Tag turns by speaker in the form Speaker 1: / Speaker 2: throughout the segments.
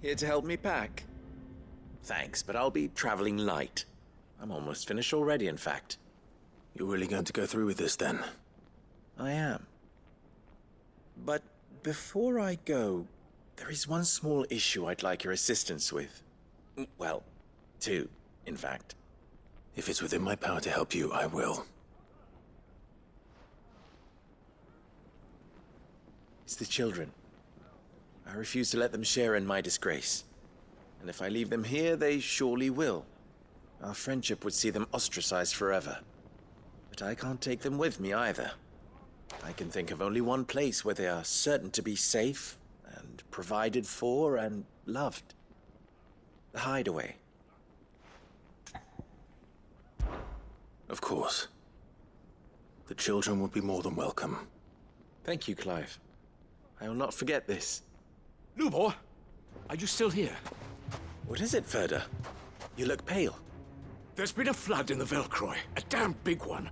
Speaker 1: Here to help me pack? Thanks, but I'll be traveling light. I'm almost finished already, in fact.
Speaker 2: You're really going to go through with this, then?
Speaker 1: I am. But before I go, there is one small issue I'd like your assistance with. Well, two, in fact.
Speaker 2: If it's within my power to help you, I will.
Speaker 1: It's the children. I refuse to let them share in my disgrace. And if I leave them here, they surely will. Our friendship would see them ostracized forever. But I can't take them with me either. I can think of only one place where they are certain to be safe, and provided for, and loved. The Hideaway.
Speaker 2: Of course. The children would be more than welcome.
Speaker 1: Thank you, Clive. I will not forget this.
Speaker 3: Lubor, are you still here?
Speaker 1: What is it, Ferda? You look pale.
Speaker 3: There's been a flood in the Velcroy, a damn big one.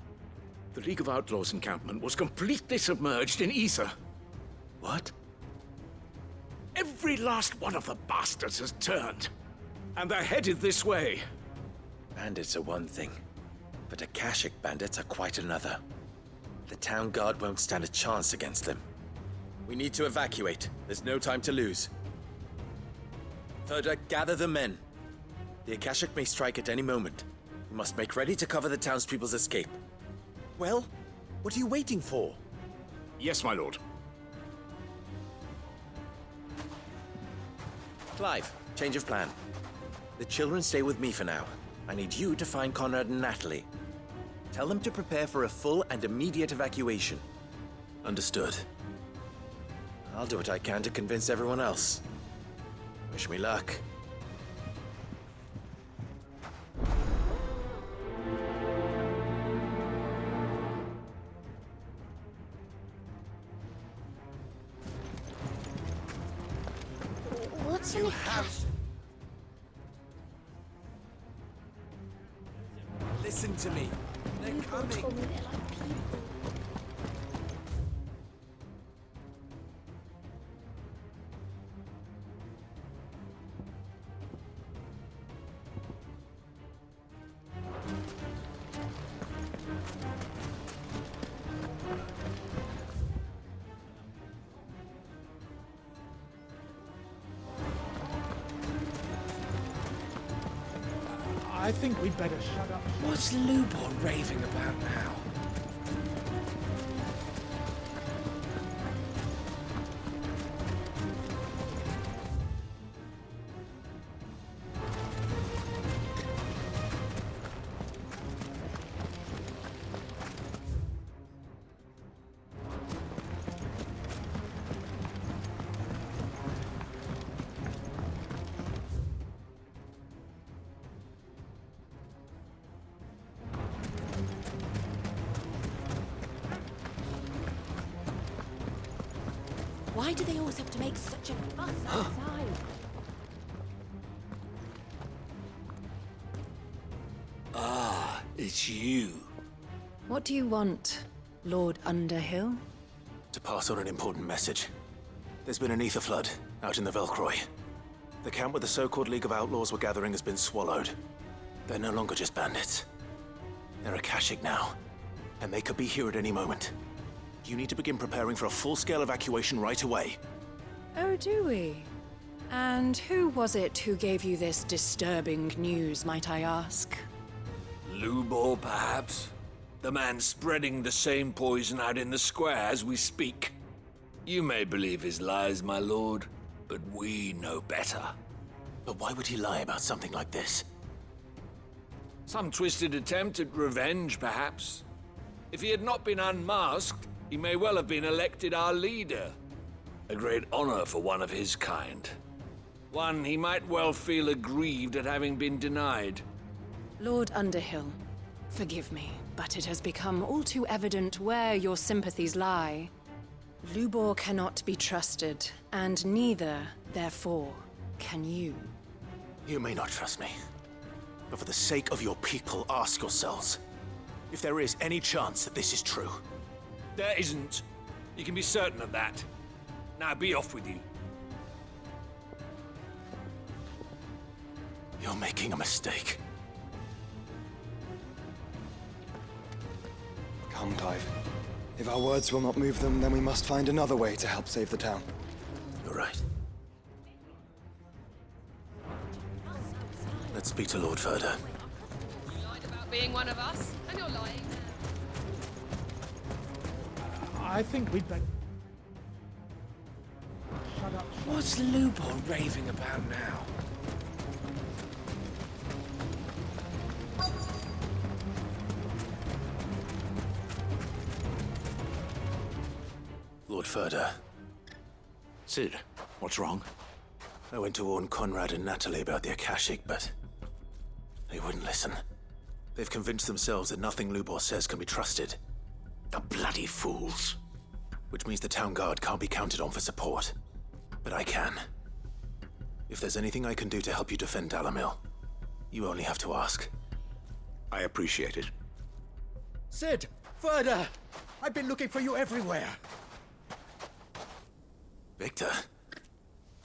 Speaker 3: The League of Outlaws encampment was completely submerged in ether.
Speaker 1: What?
Speaker 3: Every last one of the bastards has turned. And they're headed this way.
Speaker 1: Bandits are one thing, but Akashic bandits are quite another. The town guard won't stand a chance against them. We need to evacuate. There's no time to lose. Ferda, gather the men. The Akashic may strike at any moment. We must make ready to cover the townspeople's escape. Well, what are you waiting for?
Speaker 3: Yes, my lord.
Speaker 1: Clive, change of plan. The children stay with me for now. I need you to find Conrad and Natalie. Tell them to prepare for a full and immediate evacuation.
Speaker 2: Understood.
Speaker 1: I'll do what I can to convince everyone else. Wish me luck.
Speaker 4: What's in a
Speaker 1: Listen to me. They're
Speaker 4: People
Speaker 1: coming.
Speaker 4: told me they're like people.
Speaker 5: I think we'd better shut up.
Speaker 1: What's Lubor raving about now?
Speaker 6: Why do they always have to make such a fuss outside?
Speaker 7: Ah, it's you.
Speaker 6: What do you want, Lord Underhill?
Speaker 2: To pass on an important message. There's been an ether flood out in the Velcroy. The camp where the so-called League of Outlaws were gathering has been swallowed. They're no longer just bandits. They're Akashic now, and they could be here at any moment. You need to begin preparing for a full-scale evacuation right away.
Speaker 6: Oh, do we? And who was it who gave you this disturbing news, might I ask?
Speaker 7: Lubor, perhaps? The man spreading the same poison out in the square as we speak. You may believe his lies, my lord, but we know better.
Speaker 2: But why would he lie about something like this?
Speaker 7: Some twisted attempt at revenge, perhaps. If he had not been unmasked, he may well have been elected our leader. A great honor for one of his kind. One he might well feel aggrieved at having been denied.
Speaker 6: Lord Underhill, forgive me, but it has become all too evident where your sympathies lie. Lubor cannot be trusted, and neither, therefore, can you.
Speaker 2: You may not trust me, but for the sake of your people, ask yourselves if there is any chance that this is true.
Speaker 7: There isn't. You can be certain of that. Now be off with you.
Speaker 2: You're making a mistake.
Speaker 4: Come, Clive. If our words will not move them, then we must find another way to help save the town.
Speaker 2: You're right. Let's speak to Lord Furder.
Speaker 8: You lied about being one of us, and you're lying.
Speaker 5: I think we'd better... Shut up.
Speaker 3: What's Lubor raving about now?
Speaker 2: Lord Furder,
Speaker 3: Sid, what's wrong?
Speaker 2: I went to warn Conrad and Natalie about the Akashic, but they wouldn't listen. They've convinced themselves that nothing Lubor says can be trusted.
Speaker 3: The bloody fools.
Speaker 2: Which means the town guard can't be counted on for support. But I can. If there's anything I can do to help you defend Dalamil, you only have to ask.
Speaker 3: I appreciate it.
Speaker 5: Sid! Further! I've been looking for you everywhere.
Speaker 2: Victor?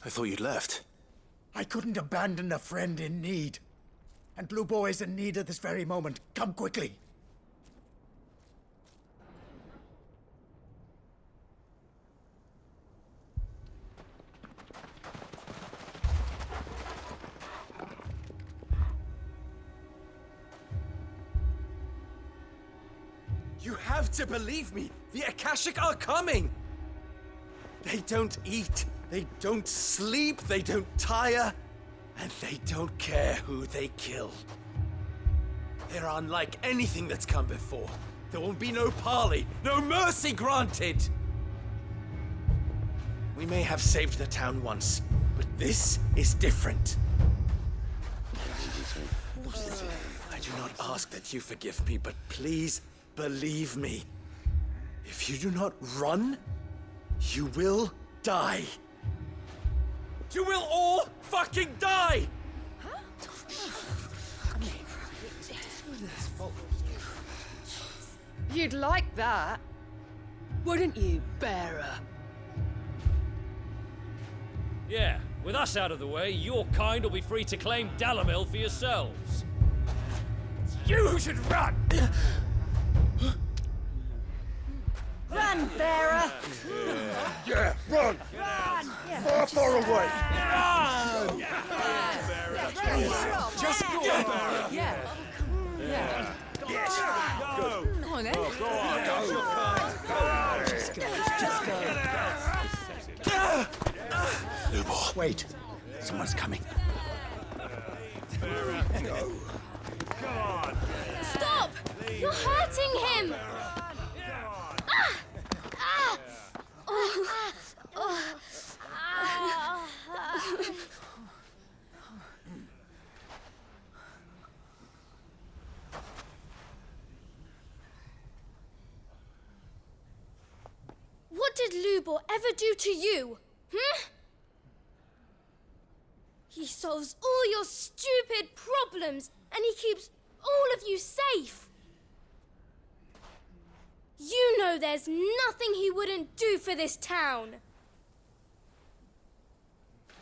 Speaker 2: I thought you'd left.
Speaker 5: I couldn't abandon a friend in need. And Lubor is in need at this very moment. Come quickly.
Speaker 1: You have to believe me! The Akashic are coming! They don't eat, they don't sleep, they don't tire, and they don't care who they kill. They're unlike anything that's come before. There will be no parley, no mercy granted! We may have saved the town once, but this is different. I do not ask that you forgive me, but please believe me. If you do not run, you will die. You will all fucking die!
Speaker 8: You'd like that, wouldn't you, bearer?
Speaker 9: Yeah, with us out of the way, your kind will be free to claim Dalamil for yourselves.
Speaker 5: You should run!
Speaker 8: Run, bearer!
Speaker 5: Yeah, run! Far, far away!
Speaker 8: Just go, bearer! Yeah.
Speaker 5: Yes! Go!
Speaker 8: Come on, then.
Speaker 2: Lubor.
Speaker 5: Wait, someone's coming.
Speaker 10: Stop! You're hurting him! What did Lubor ever do to you? He solves all your stupid problems, and he keeps all of you safe. You know there's nothing he wouldn't do for this town.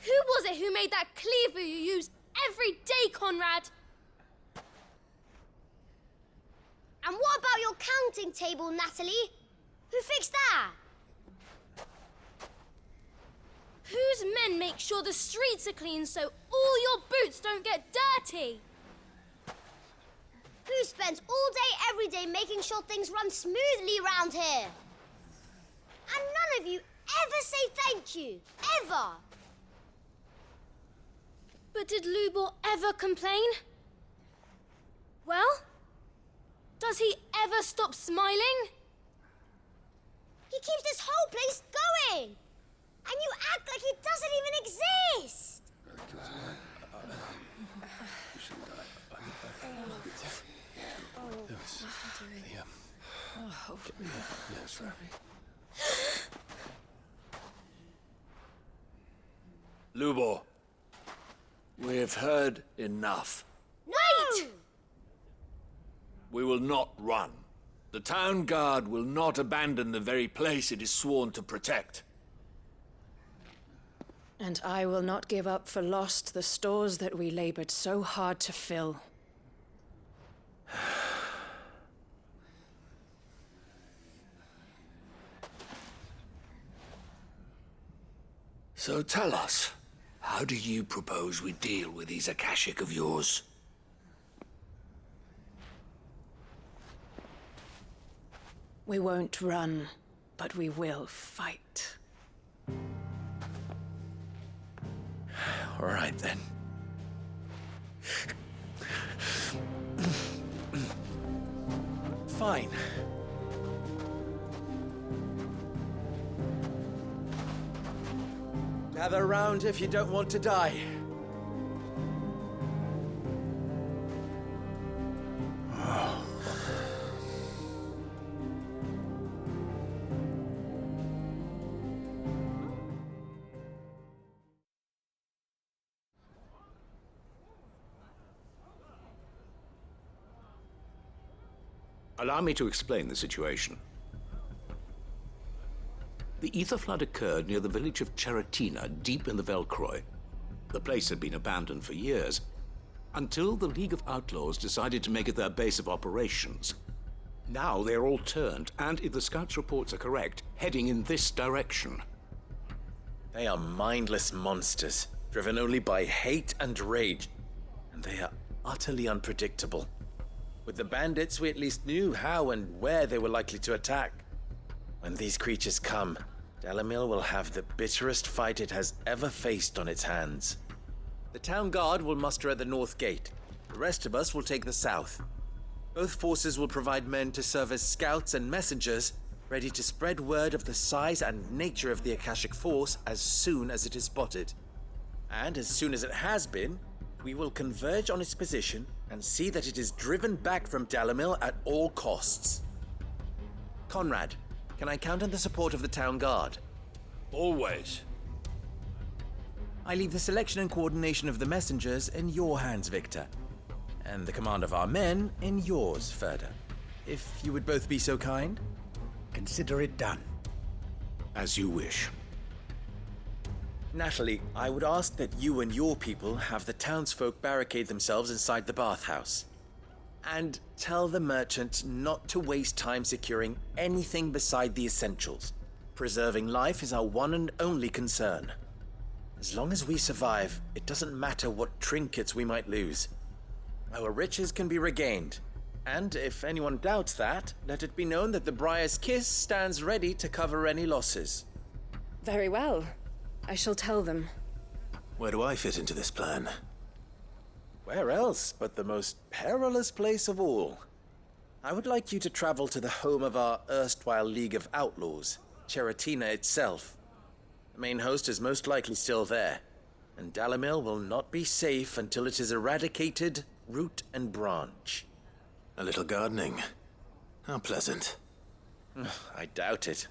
Speaker 10: Who was it who made that cleaver you use every day, Conrad? And what about your counting table, Natalie? Who fixed that? Whose men make sure the streets are clean so all your boots don't get dirty? Who spends all day, every day making sure things run smoothly around here? And none of you ever say thank you, ever. But did Lubor ever complain? Well, does he ever stop smiling? He keeps this whole place going. And you act like it doesn't even exist!
Speaker 7: Lubor, we've heard enough.
Speaker 10: Wait!
Speaker 7: We will not run. The town guard will not abandon the very place it is sworn to protect.
Speaker 6: And I will not give up for lost the stores that we labored so hard to fill.
Speaker 7: So tell us, how do you propose we deal with these Akashic of yours?
Speaker 6: We won't run, but we will fight.
Speaker 1: All right, then. Fine. Gather round if you don't want to die.
Speaker 3: Allow me to explain the situation. The ether flood occurred near the village of Cheratina, deep in the Velcroy. The place had been abandoned for years, until the League of Outlaws decided to make it their base of operations. Now they're all turned, and if the scouts' reports are correct, heading in this direction.
Speaker 1: They are mindless monsters, driven only by hate and rage, and they are utterly unpredictable. With the bandits, we at least knew how and where they were likely to attack. When these creatures come, Dalamil will have the bitterest fight it has ever faced on its hands. The town guard will muster at the north gate. The rest of us will take the south. Both forces will provide men to serve as scouts and messengers, ready to spread word of the size and nature of the Akashic force as soon as it is spotted. And as soon as it has been, we will converge on its position and see that it is driven back from Dalamil at all costs. Conrad, can I count on the support of the town guard?
Speaker 7: Always.
Speaker 1: I leave the selection and coordination of the messengers in your hands, Victor. And the command of our men in yours, Ferda. If you would both be so kind.
Speaker 5: Consider it done.
Speaker 3: As you wish.
Speaker 1: Natalie, I would ask that you and your people have the townsfolk barricade themselves inside the bathhouse. And tell the merchant not to waste time securing anything beside the essentials. Preserving life is our one and only concern. As long as we survive, it doesn't matter what trinkets we might lose. Our riches can be regained. And if anyone doubts that, let it be known that the Briar's Kiss stands ready to cover any losses.
Speaker 6: Very well. I shall tell them.
Speaker 2: Where do I fit into this plan?
Speaker 1: Where else but the most perilous place of all? I would like you to travel to the home of our erstwhile League of Outlaws, Cheratina itself. The main host is most likely still there, and Dalamil will not be safe until it is eradicated, root and branch.
Speaker 2: A little gardening. How pleasant.
Speaker 1: I doubt it.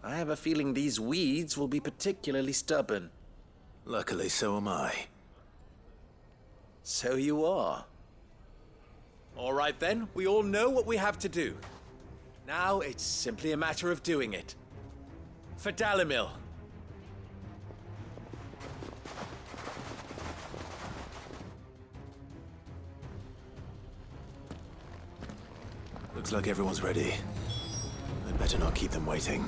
Speaker 1: I have a feeling these weeds will be particularly stubborn.
Speaker 2: Luckily, so am I.
Speaker 1: So you are. All right then, we all know what we have to do. Now it's simply a matter of doing it. For Dalamil.
Speaker 2: Looks like everyone's ready. I'd better not keep them waiting.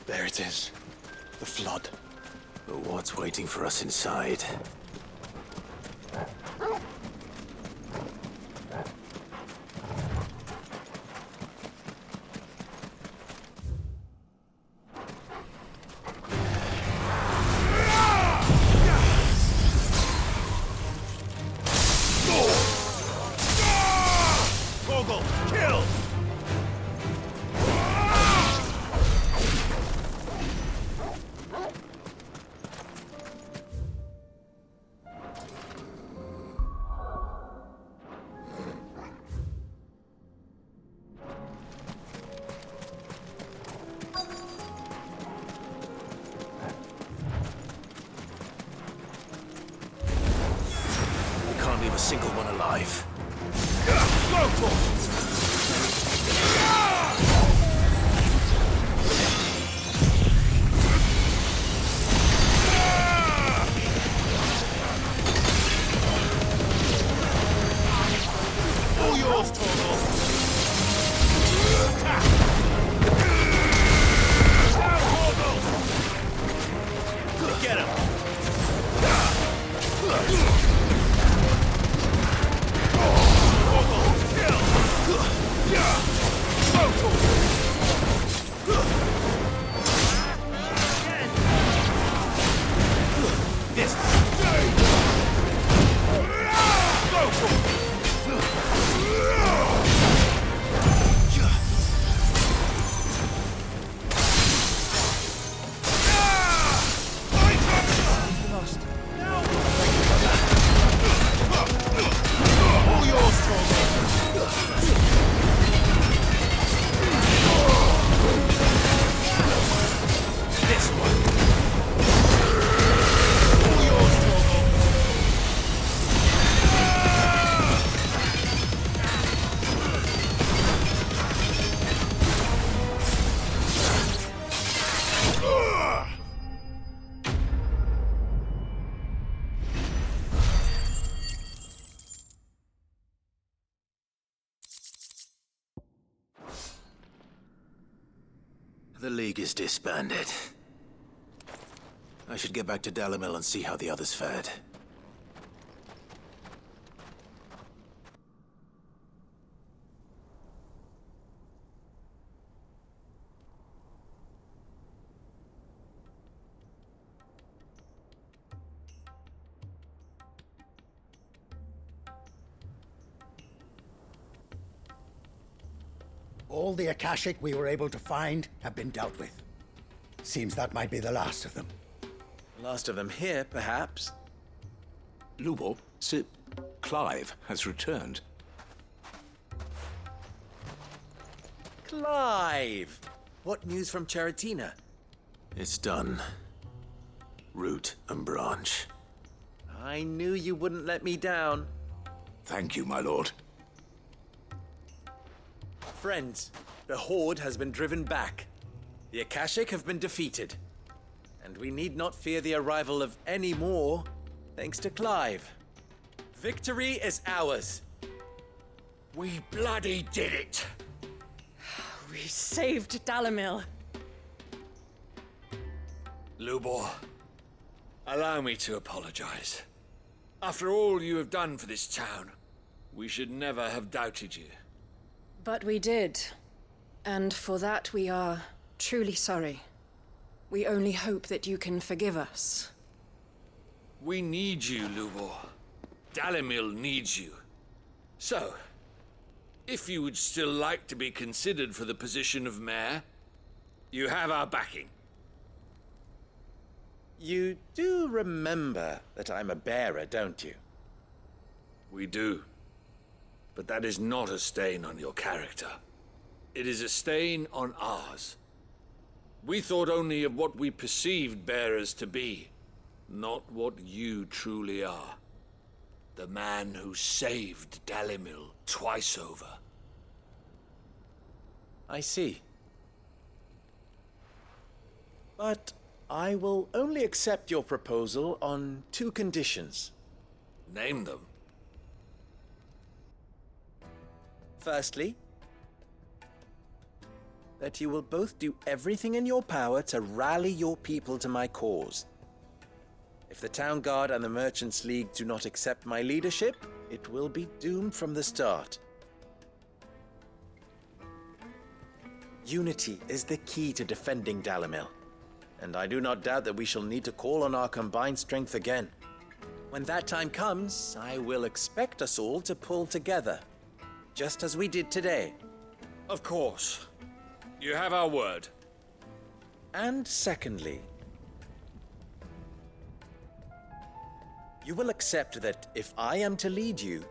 Speaker 4: There it is. The flood.
Speaker 2: But what's waiting for us inside? Can't leave a single one alive. Go for it! All yours, Torgal! Down, Torgal! Get him! The League is disbanded. I should get back to Dalimil and see how the others fared.
Speaker 5: All the Akashic we were able to find have been dealt with. Seems that might be the last of them.
Speaker 1: Last of them here, perhaps.
Speaker 3: Lubor, Sir Clive has returned.
Speaker 1: Clive! What news from Charatina?
Speaker 2: It's done. Root and branch.
Speaker 1: I knew you wouldn't let me down.
Speaker 3: Thank you, my lord.
Speaker 1: Friends, the Horde has been driven back. The Akashic have been defeated. And we need not fear the arrival of any more, thanks to Clive. Victory is ours.
Speaker 7: We bloody did it!
Speaker 6: We saved Dalimil.
Speaker 7: Lubor, allow me to apologize. After all you have done for this town, we should never have doubted you.
Speaker 6: But we did. And for that we are truly sorry. We only hope that you can forgive us.
Speaker 7: We need you, Lubor. Dalimil needs you. So, if you would still like to be considered for the position of mayor, you have our backing.
Speaker 1: You do remember that I'm a bearer, don't you?
Speaker 7: We do. But that is not a stain on your character. It is a stain on ours. We thought only of what we perceived bearers to be, not what you truly are. The man who saved Dalimil twice over.
Speaker 1: I see. But I will only accept your proposal on 2 conditions.
Speaker 7: Name them.
Speaker 1: Firstly, that you will both do everything in your power to rally your people to my cause. If the Town Guard and the Merchants League do not accept my leadership, it will be doomed from the start. Unity is the key to defending Dalimil, and I do not doubt that we shall need to call on our combined strength again. When that time comes, I will expect us all to pull together, just as we did today.
Speaker 7: Of course. You have our word.
Speaker 1: And secondly, you will accept that if I am to lead you,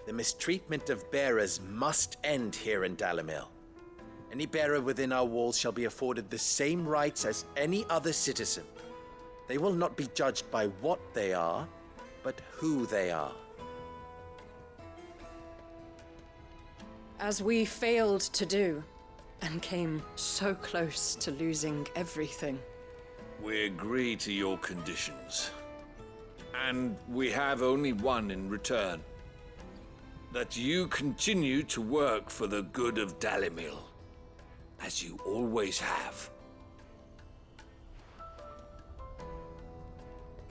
Speaker 1: the mistreatment of bearers must end here in Dalimil. Any bearer within our walls shall be afforded the same rights as any other citizen. They will not be judged by what they are, but who they are.
Speaker 6: As we failed to do, and came so close to losing everything.
Speaker 7: We agree to your conditions. And we have only one in return. That you continue to work for the good of Dalimil, as you always have.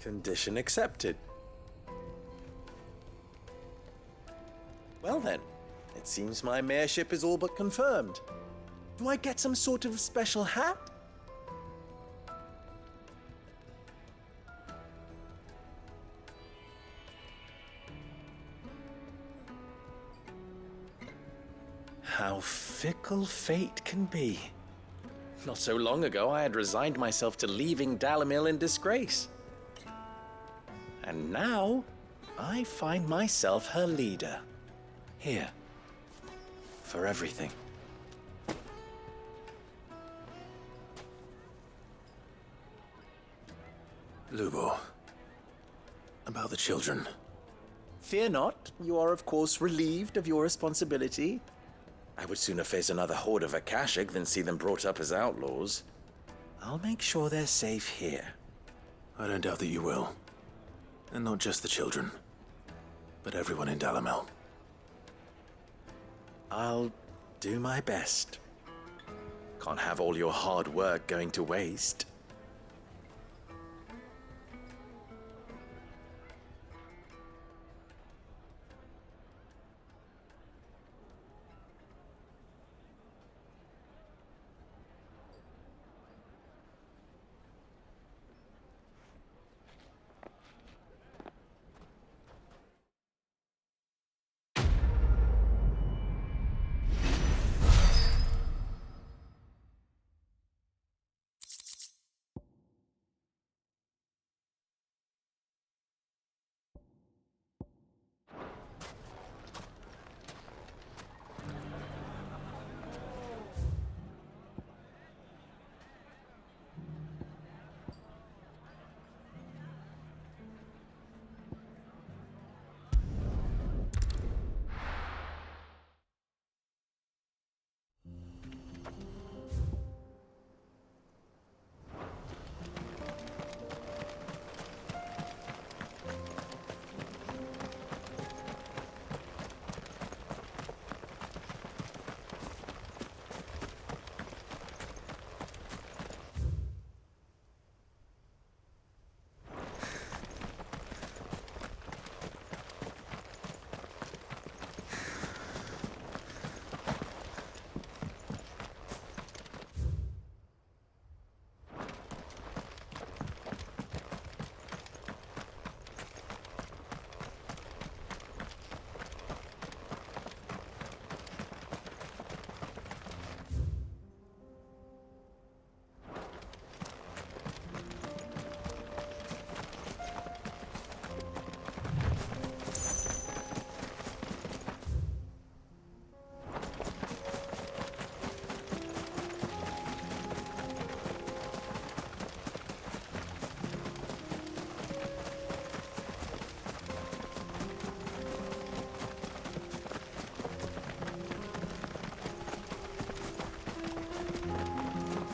Speaker 1: Condition accepted. Well then, it seems my mayorship is all but confirmed. Do I get some sort of special hat? How fickle fate can be. Not so long ago, I had resigned myself to leaving Dalimil in disgrace. And now, I find myself her leader. Here. For everything.
Speaker 2: Lubo. About the children.
Speaker 1: Fear not. You are, of course, relieved of your responsibility. I would sooner face another horde of Akashic than see them brought up as outlaws. I'll make sure they're safe here.
Speaker 2: I don't doubt that you will. And not just the children, but everyone in Dalimil.
Speaker 1: I'll do my best. Can't have all your hard work going to waste.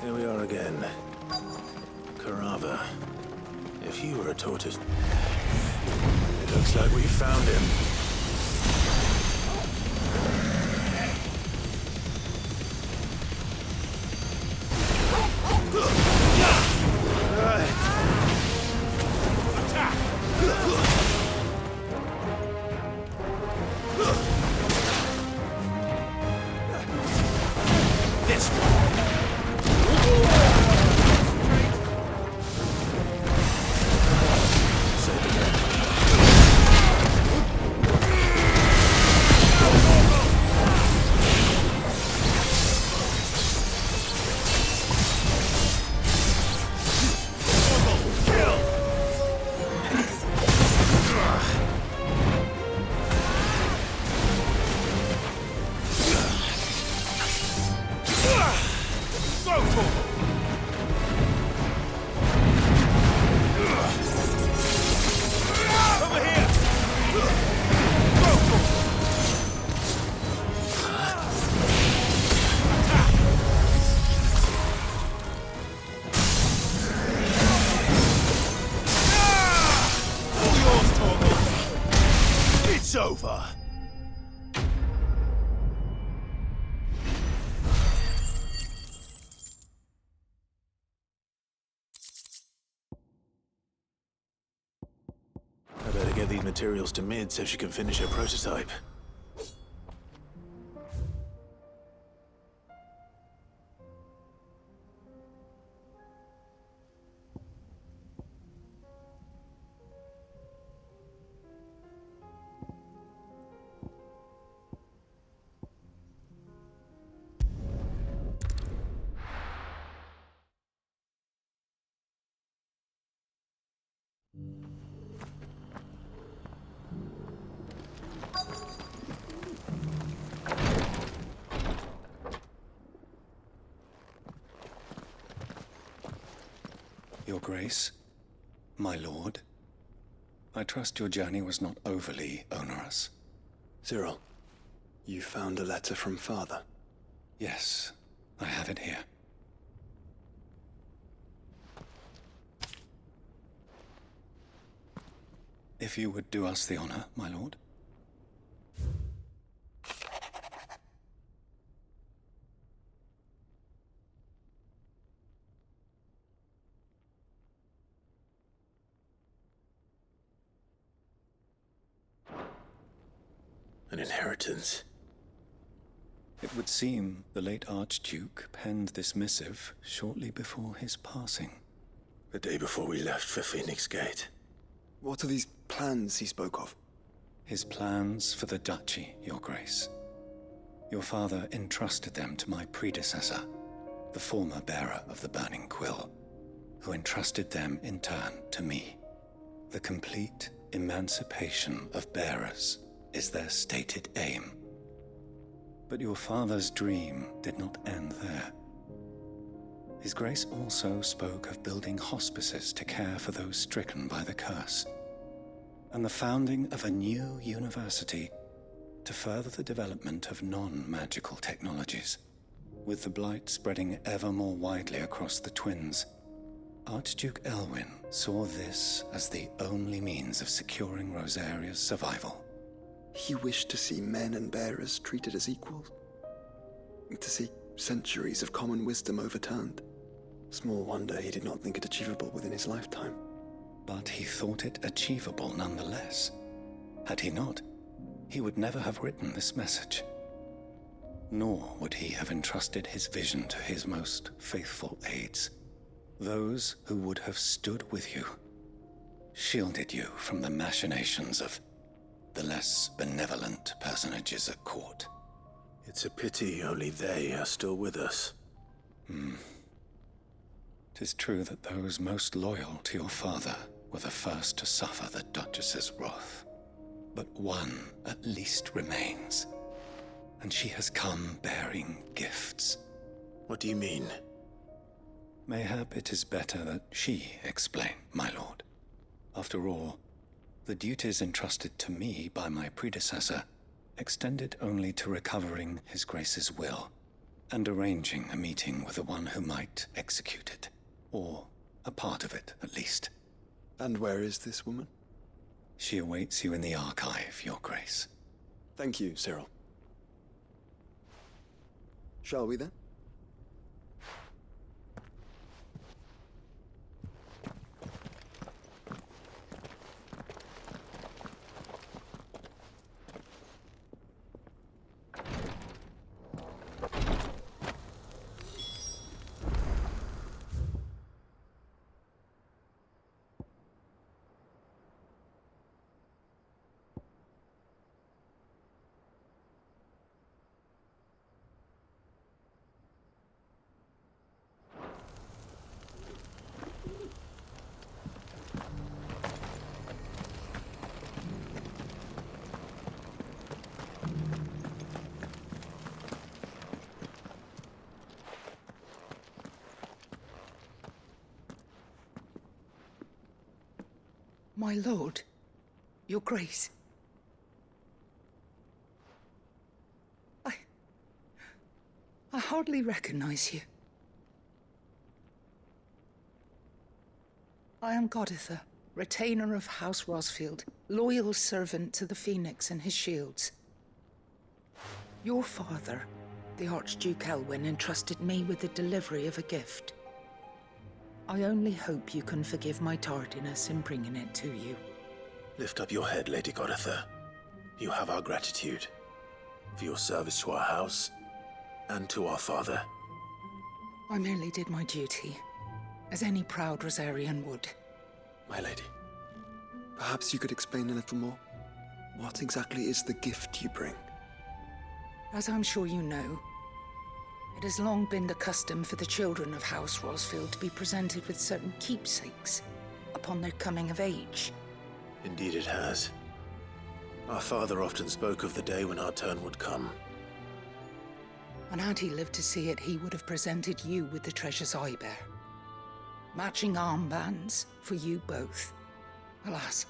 Speaker 2: Here we are again. Karava. If you were a tortoise... It looks like we found him. It's over. I better get these materials to Mid so she can finish her prototype.
Speaker 4: Your Grace, my lord, I trust your journey was not overly onerous.
Speaker 11: Cyril, you found a letter from Father?
Speaker 4: Yes, I have it here. If you would do us the honor, my lord.
Speaker 11: An inheritance.
Speaker 4: It would seem the late Archduke penned this missive shortly before his passing.
Speaker 11: The day before we left for Phoenix Gate. What are these plans he spoke of?
Speaker 4: His plans for the duchy, Your Grace. Your father entrusted them to my predecessor, the former bearer of the Burning Quill, who entrusted them in turn to me. The complete emancipation of bearers is their stated aim. But your father's dream did not end there. His Grace also spoke of building hospices to care for those stricken by the curse, and the founding of a new university to further the development of non-magical technologies. With the blight spreading ever more widely across the twins, Archduke Elwyn saw this as the only means of securing Rosaria's survival.
Speaker 11: He wished to see men and bearers treated as equals. To see centuries of common wisdom overturned. Small wonder he did not think it achievable within his lifetime.
Speaker 4: But he thought it achievable nonetheless. Had he not, he would never have written this message. Nor would he have entrusted his vision to his most faithful aides, those who would have stood with you, shielded you from the machinations of the less benevolent personages at court.
Speaker 11: It's a pity only they are still with us.
Speaker 4: 'Tis true that those most loyal to your father were the first to suffer the Duchess's wrath. But one at least remains, and she has come bearing gifts.
Speaker 11: What do you mean?
Speaker 4: Mayhap it is better that she explain, my lord. After all, the duties entrusted to me by my predecessor extended only to recovering His Grace's will and arranging a meeting with the one who might execute it, or a part of it at least.
Speaker 11: And where is this woman?
Speaker 4: She awaits you in the archive, Your Grace.
Speaker 11: Thank you, Cyril. Shall we then?
Speaker 12: My lord, your grace. I hardly recognize you. I am Goditha, retainer of House Rosfield, loyal servant to the Phoenix and his shields. Your father, the Archduke Elwyn, entrusted me with the delivery of a gift. I only hope you can forgive my tardiness in bringing it to you.
Speaker 2: Lift up your head, Lady Goditha. You have our gratitude for your service to our house and to our father.
Speaker 12: I merely did my duty, as any proud Rosarian would.
Speaker 11: My lady, perhaps you could explain a little more? What exactly is the gift you bring?
Speaker 12: As I'm sure you know, it has long been the custom for the children of House Rosfield to be presented with certain keepsakes upon their coming of age.
Speaker 2: Indeed it has. Our father often spoke of the day when our turn would come.
Speaker 12: And had he lived to see it, he would have presented you with the treasures I bear. Matching armbands for you both. Alas,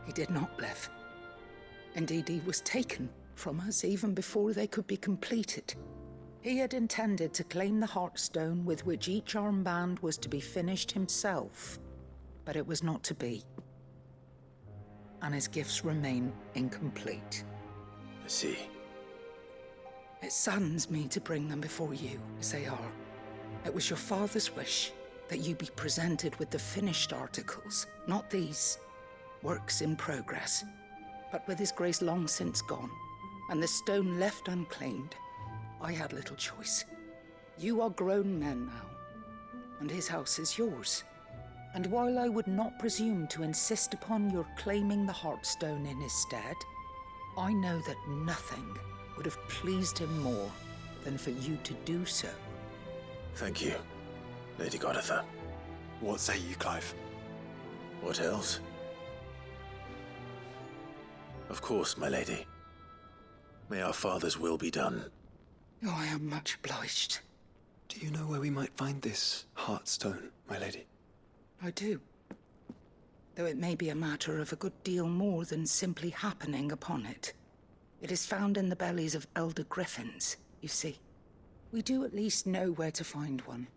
Speaker 12: he did not live. Indeed, he was taken from us even before they could be completed. He had intended to claim the Heartstone with which each armband was to be finished himself, but it was not to be. And his gifts remain incomplete.
Speaker 2: I see.
Speaker 12: It saddens me to bring them before you, as they are. It was your father's wish that you be presented with the finished articles, not these works in progress. But with his grace long since gone, and the stone left unclaimed, I had little choice. You are grown men now, and his house is yours. And while I would not presume to insist upon your claiming the Heartstone in his stead, I know that nothing would have pleased him more than for you to do so.
Speaker 2: Thank you, Lady Goditha.
Speaker 11: What say you, Clive?
Speaker 2: What else? Of course, my lady. May our father's will be done.
Speaker 12: Oh, I am much obliged.
Speaker 11: Do you know where we might find this Heartstone, my lady?
Speaker 12: I do. Though it may be a matter of a good deal more than simply happening upon it. It is found in the bellies of elder griffins, you see. We do at least know where to find one.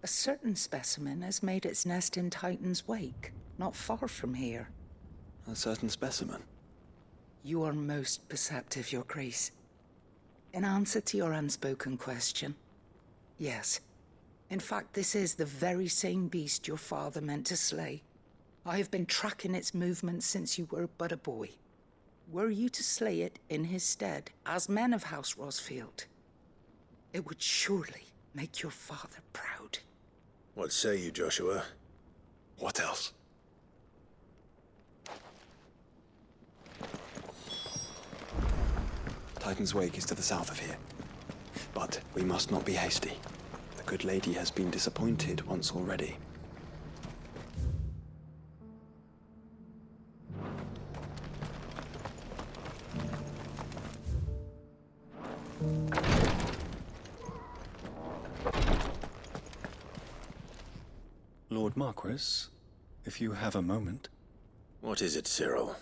Speaker 12: A certain specimen has made its nest in Titan's Wake, not far from here.
Speaker 11: A certain specimen?
Speaker 12: You are most perceptive, Your Grace. In answer to your unspoken question, yes. In fact, this is the very same beast your father meant to slay. I have been tracking its movements since you were but a boy. Were you to slay it in his stead, as men of House Rosfield, it would surely make your father proud.
Speaker 2: What say you, Joshua?
Speaker 11: What else? Titan's Wake is to the south of here. But we must not be hasty. The good lady has been disappointed once already.
Speaker 4: Lord Marquis, if you have a moment.
Speaker 2: What is it, Cyril?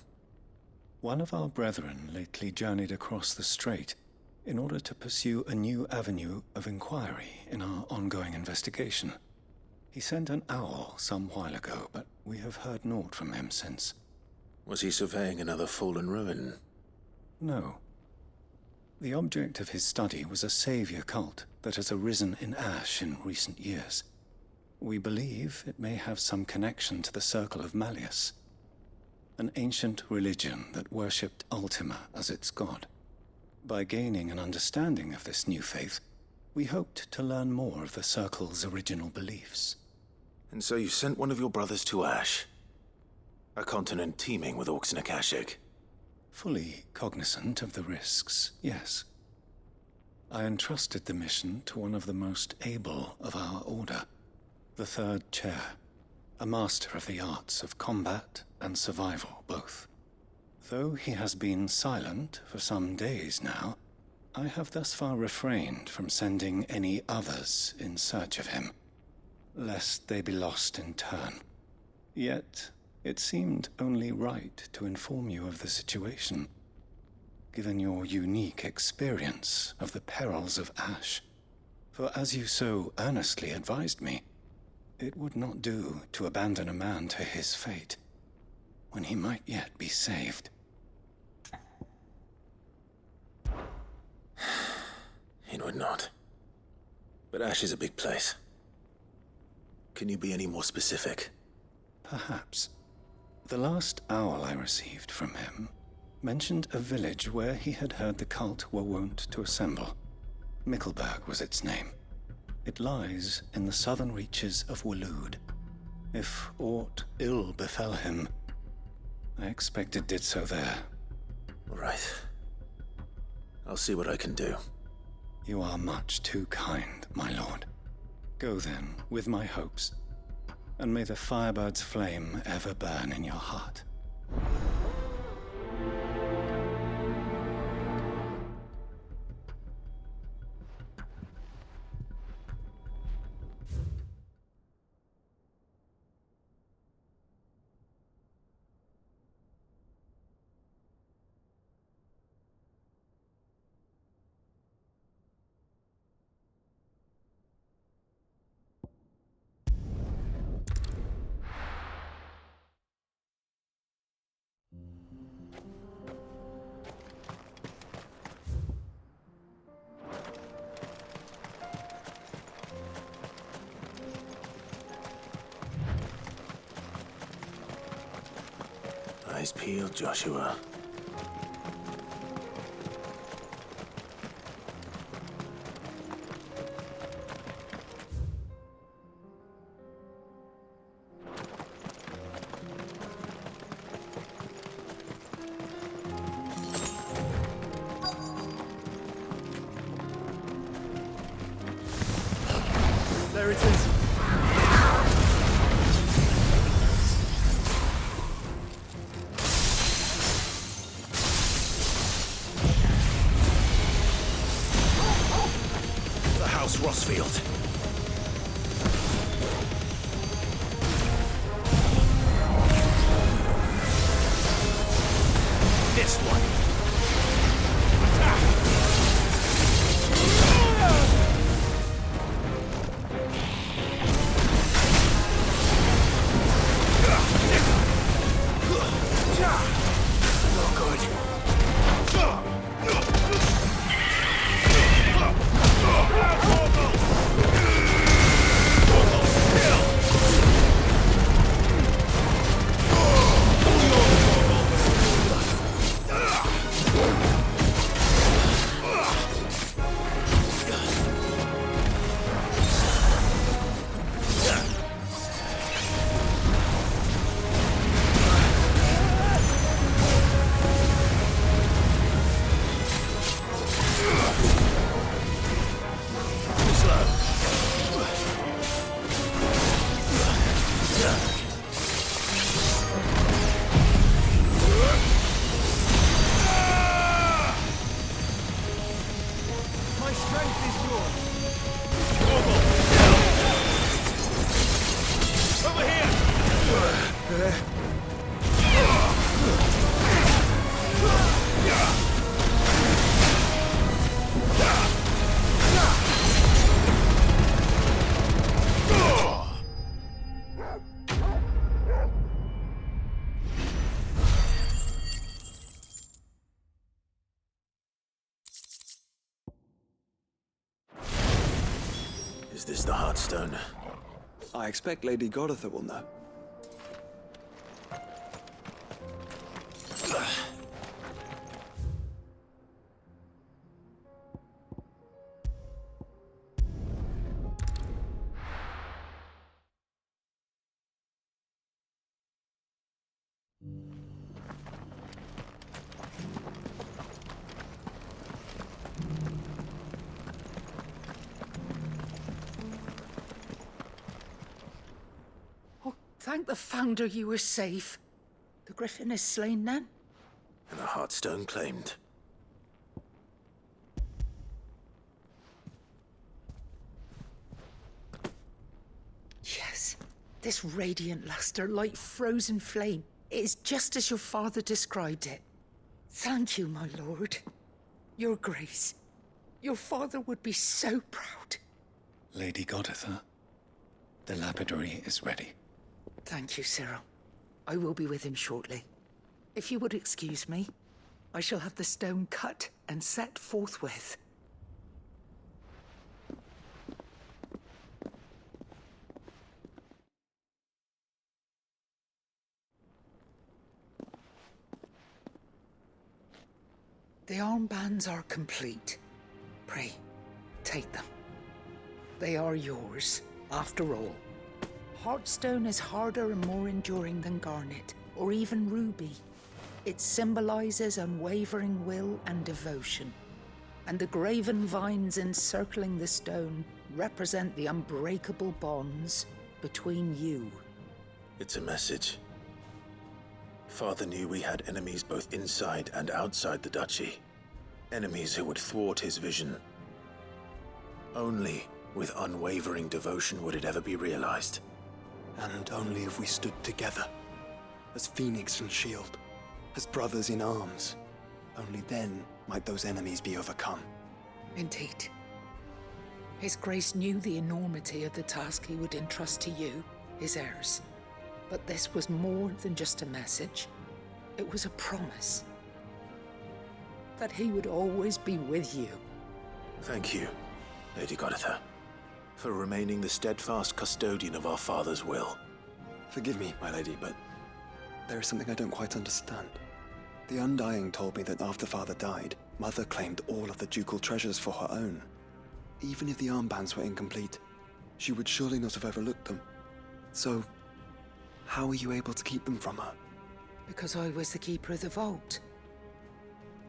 Speaker 4: One of our brethren lately journeyed across the strait in order to pursue a new avenue of inquiry in our ongoing investigation. He sent an owl some while ago, but we have heard naught from him since.
Speaker 2: Was he surveying another fallen ruin?
Speaker 4: No. The object of his study was a savior cult that has arisen in Ash in recent years. We believe it may have some connection to the Circle of Malleus, an ancient religion that worshipped Ultima as its god. By gaining an understanding of this new faith, we hoped to learn more of the Circle's original beliefs.
Speaker 2: And so you sent one of your brothers to Ash, a continent teeming with orcs and Akashic.
Speaker 4: Fully cognizant of the risks, yes. I entrusted the mission to one of the most able of our order, the Third Chair, a master of the arts of combat and survival both. Though he has been silent for some days now, I have thus far refrained from sending any others in search of him, lest they be lost in turn. Yet, it seemed only right to inform you of the situation, given your unique experience of the perils of Ash. For as you so earnestly advised me, it would not do to abandon a man to his fate, when he might yet be saved.
Speaker 2: It would not. But Ash is a big place. Can you be any more specific?
Speaker 4: Perhaps. The last owl I received from him mentioned a village where he had heard the cult were wont to assemble. Mickleburg was its name. It lies in the southern reaches of Waloed. If aught ill befell him, I expect it did so there.
Speaker 2: All right. I'll see what I can do.
Speaker 4: You are much too kind, my lord. Go then, with my hopes, and may the Firebird's flame ever burn in your heart.
Speaker 2: Eyes peeled, Joshua.
Speaker 5: There it is.
Speaker 2: Rossfield. This one. No good. Is this the Heartstone?
Speaker 11: I expect Lady Goritha will know.
Speaker 12: Thank the Founder you were safe. The Griffin is slain then?
Speaker 2: And the Heartstone claimed.
Speaker 12: Yes. This radiant luster, like frozen flame, it is just as your father described it. Thank you, my lord. Your grace. Your father would be so proud.
Speaker 4: Lady Goditha, the lapidary is ready.
Speaker 12: Thank you, Cyril. I will be with him shortly. If you would excuse me, I shall have the stone cut and set forthwith. The armbands are complete. Pray, take them. They are yours, after all. Heartstone is harder and more enduring than garnet, or even ruby. It symbolizes unwavering will and devotion. And the graven vines encircling the stone represent the unbreakable bonds between you.
Speaker 2: It's a message. Father knew we had enemies both inside and outside the duchy. Enemies who would thwart his vision. Only with unwavering devotion would it ever be realized.
Speaker 11: And only if we stood together, as Phoenix and Shield, as brothers in arms. Only then might those enemies be overcome.
Speaker 12: Indeed. His Grace knew the enormity of the task he would entrust to you, his heirs. But this was more than just a message. It was a promise. That he would always be with you.
Speaker 2: Thank you, Lady Goditha, for remaining the steadfast custodian of our father's will.
Speaker 11: Forgive me, my lady, but there is something I don't quite understand. The Undying told me that after Father died, Mother claimed all of the ducal treasures for her own. Even if the armbands were incomplete, she would surely not have overlooked them. So, how were you able to keep them from her?
Speaker 12: Because I was the keeper of the vault.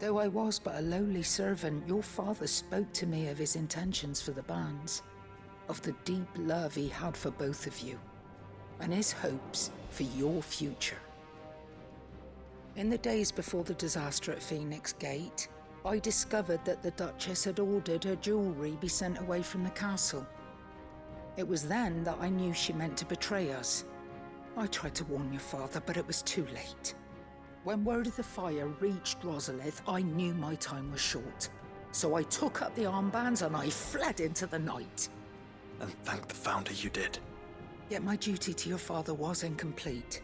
Speaker 12: Though I was but a lowly servant, your father spoke to me of his intentions for the bands, of the deep love he had for both of you, and his hopes for your future. In the days before the disaster at Phoenix Gate, I discovered that the Duchess had ordered her jewelry be sent away from the castle. It was then that I knew she meant to betray us. I tried to warn your father, but it was too late. When word of the fire reached Rosalith, I knew my time was short. So I took up the armbands and I fled into the night.
Speaker 11: And thank the Founder you did.
Speaker 12: Yet my duty to your father was incomplete.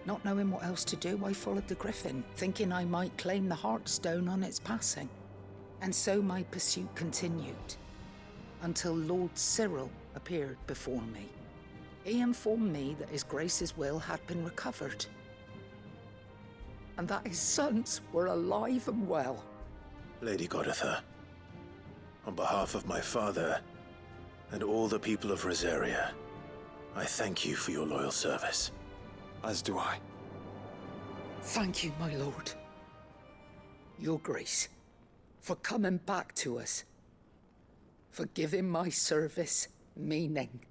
Speaker 12: Not knowing what else to do, I followed the Griffin, thinking I might claim the Heartstone on its passing. And so my pursuit continued, until Lord Cyril appeared before me. He informed me that His Grace's will had been recovered, and that his sons were alive and well.
Speaker 2: Lady Goditha, on behalf of my father and all the people of Rosaria, I thank you for your loyal service.
Speaker 11: As do I.
Speaker 12: Thank you, my lord. Your Grace, for coming back to us, for giving my service meaning.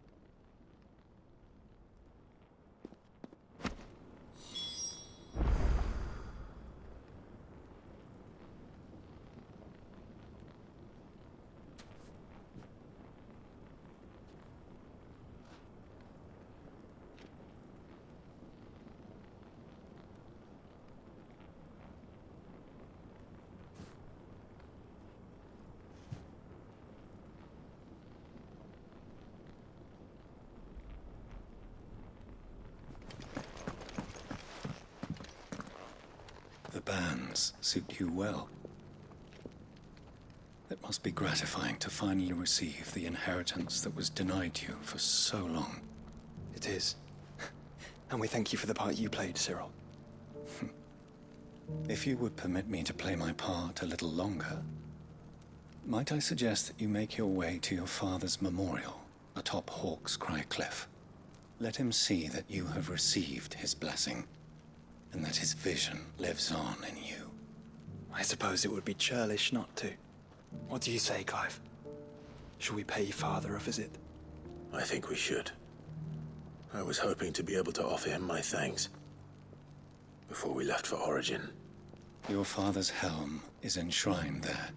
Speaker 4: The bands suit you well. It must be gratifying to finally receive the inheritance that was denied you for so long.
Speaker 11: It is. And we thank you for the part you played, Cyril.
Speaker 4: If you would permit me to play my part a little longer, might I suggest that you make your way to your father's memorial atop Hawk's Cry Cliff? Let him see that you have received his blessing, and that his vision lives on in you.
Speaker 11: I suppose it would be churlish not to. What do you say, Clive? Shall we pay Father a visit?
Speaker 2: I think we should. I was hoping to be able to offer him my thanks before we left for Origin.
Speaker 4: Your father's helm is enshrined there.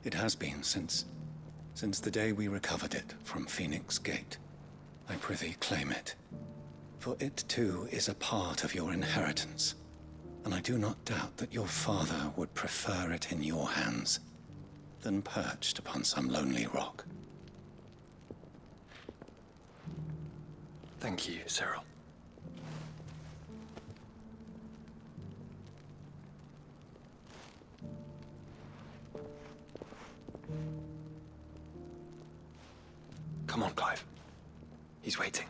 Speaker 4: It has been since the day we recovered it from Phoenix Gate. I prithee claim it. For it too is a part of your inheritance, and I do not doubt that your father would prefer it in your hands than perched upon some lonely rock.
Speaker 11: Thank you, Cyril. Come on, Clive. He's waiting.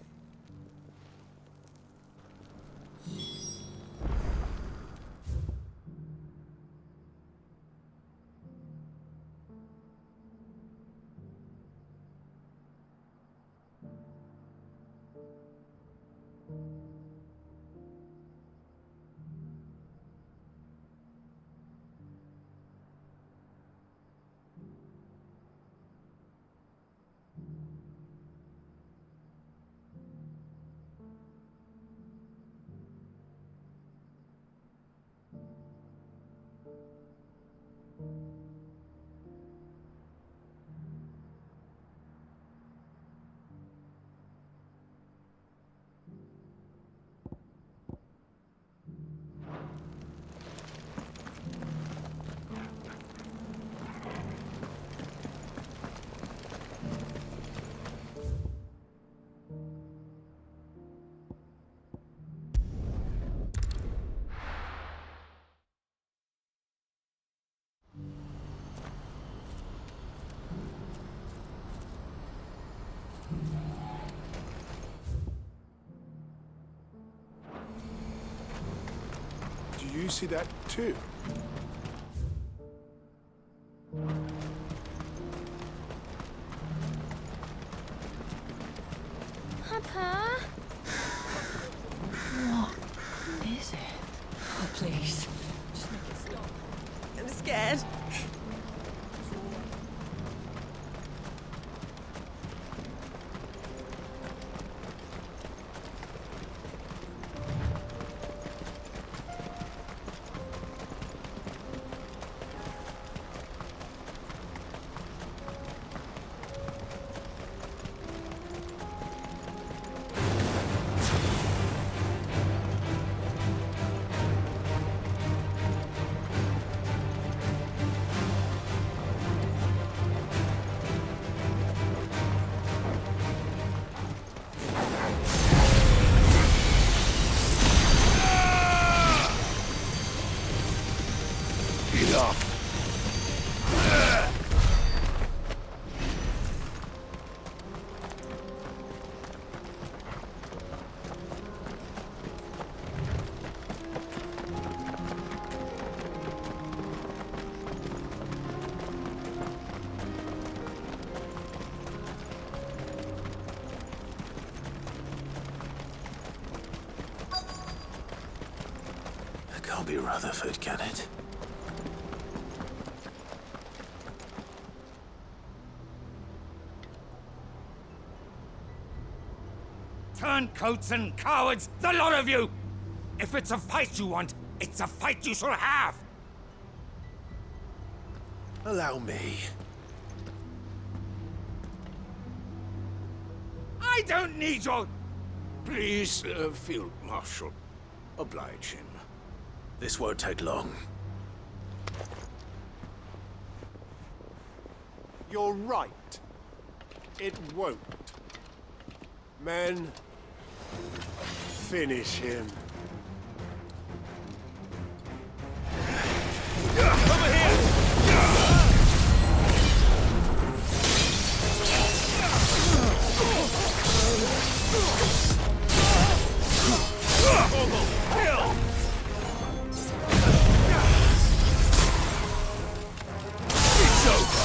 Speaker 13: Do you see that too?
Speaker 10: Papa?
Speaker 8: What is it? Oh, please. Just make it stop. I'm scared.
Speaker 2: Can't be Rutherford, can it?
Speaker 14: Turncoats and cowards, the lot of you! If it's a fight you want, it's a fight you shall have!
Speaker 2: Allow me.
Speaker 14: I don't need your...
Speaker 3: Please, Field Marshal, oblige him.
Speaker 2: This won't take long.
Speaker 13: You're right. It won't. Men, finish him.
Speaker 14: Over here! Kill! It's over!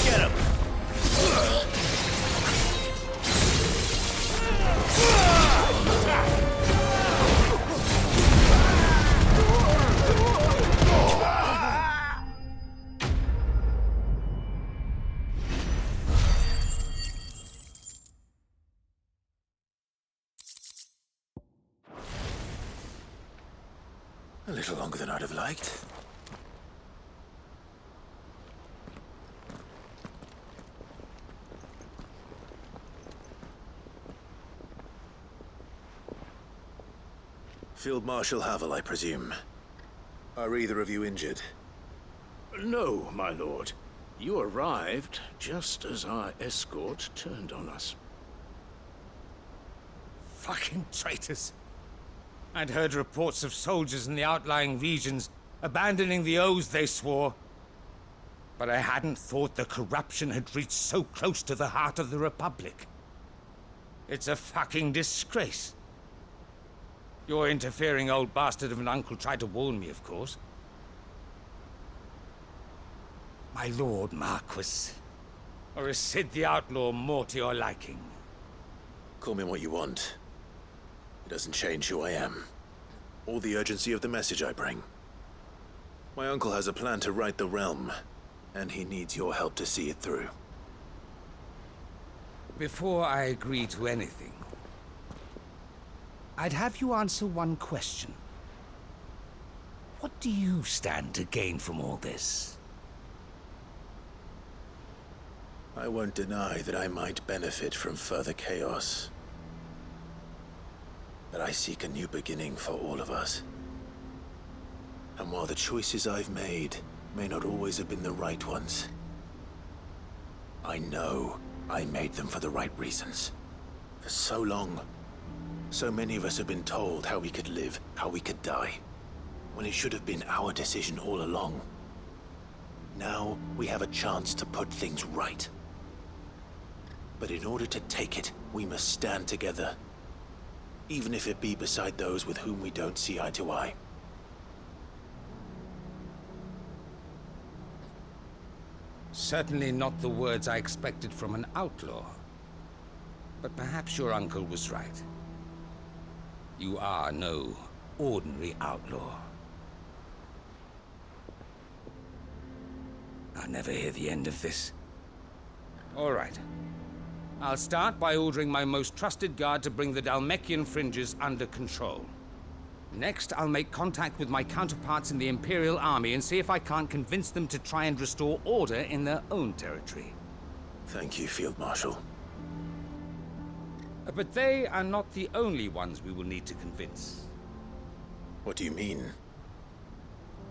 Speaker 14: Get him!
Speaker 2: A little longer than I'd have liked. Field Marshal Havel, I presume. Are either of you injured?
Speaker 3: No, my lord. You arrived just as our escort turned on us.
Speaker 14: Fucking traitors. I'd heard reports of soldiers in the outlying regions abandoning the oaths they swore. But I hadn't thought the corruption had reached so close to the heart of the Republic. It's a fucking disgrace. Your interfering old bastard of an uncle tried to warn me, of course. My lord Marquis. Or is Sid the Outlaw more to your liking?
Speaker 2: Call me what you want. It doesn't change who I am, or the urgency of the message I bring. My uncle has a plan to right the realm, and he needs your help to see it through.
Speaker 14: Before I agree to anything, I'd have you answer one question. What do you stand to gain from all this?
Speaker 2: I won't deny that I might benefit from further chaos. But I seek a new beginning for all of us. And while the choices I've made may not always have been the right ones, I know I made them for the right reasons. For so long, so many of us have been told how we could live, how we could die, when it should have been our decision all along. Now we have a chance to put things right. But in order to take it, we must stand together. Even if it be beside those with whom we don't see eye to eye.
Speaker 14: Certainly not the words I expected from an outlaw. But perhaps your uncle was right. You are no ordinary outlaw. I'll never hear the end of this. All right. I'll start by ordering my most trusted guard to bring the Dalmekian fringes under control. Next, I'll make contact with my counterparts in the Imperial Army and see if I can't convince them to try and restore order in their own territory.
Speaker 2: Thank you, Field Marshal.
Speaker 14: But they are not the only ones we will need to convince.
Speaker 2: What do you mean?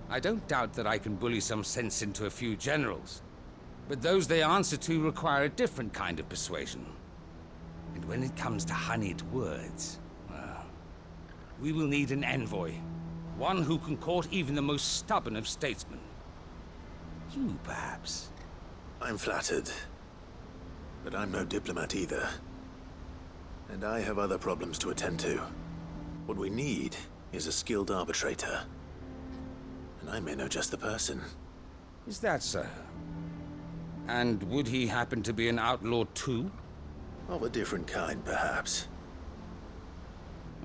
Speaker 14: I don't doubt that I can bully some sense into a few generals. But those they answer to require a different kind of persuasion. And when it comes to honeyed words, well, we will need an envoy. One who can court even the most stubborn of statesmen. You, perhaps.
Speaker 2: I'm flattered. But I'm no diplomat either. And I have other problems to attend to. What we need is a skilled arbitrator. And I may know just the person.
Speaker 14: Is that so? And would he happen to be an outlaw too?
Speaker 2: Of a different kind, perhaps.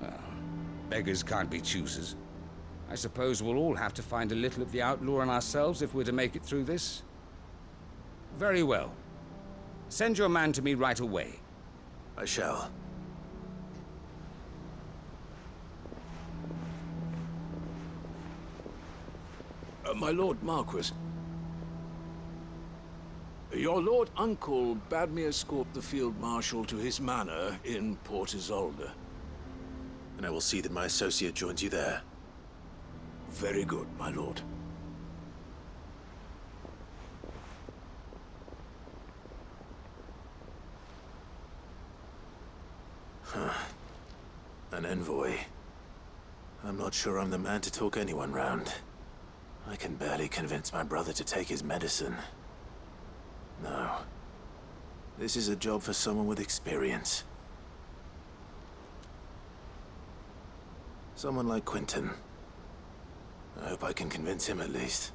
Speaker 14: Well, beggars can't be choosers. I suppose we'll all have to find a little of the outlaw in ourselves if we're to make it through this. Very well. Send your man to me right away.
Speaker 2: I shall.
Speaker 3: My Lord Marquis. Your Lord Uncle bade me escort the Field Marshal to his manor in Port Isolde.
Speaker 2: And I will see that my associate joins you there.
Speaker 3: Very good, my lord.
Speaker 2: Huh. An envoy. I'm not sure I'm the man to talk anyone round. I can barely convince my brother to take his medicine. No. This is a job for someone with experience. Someone like Quentin. I hope I can convince him at least.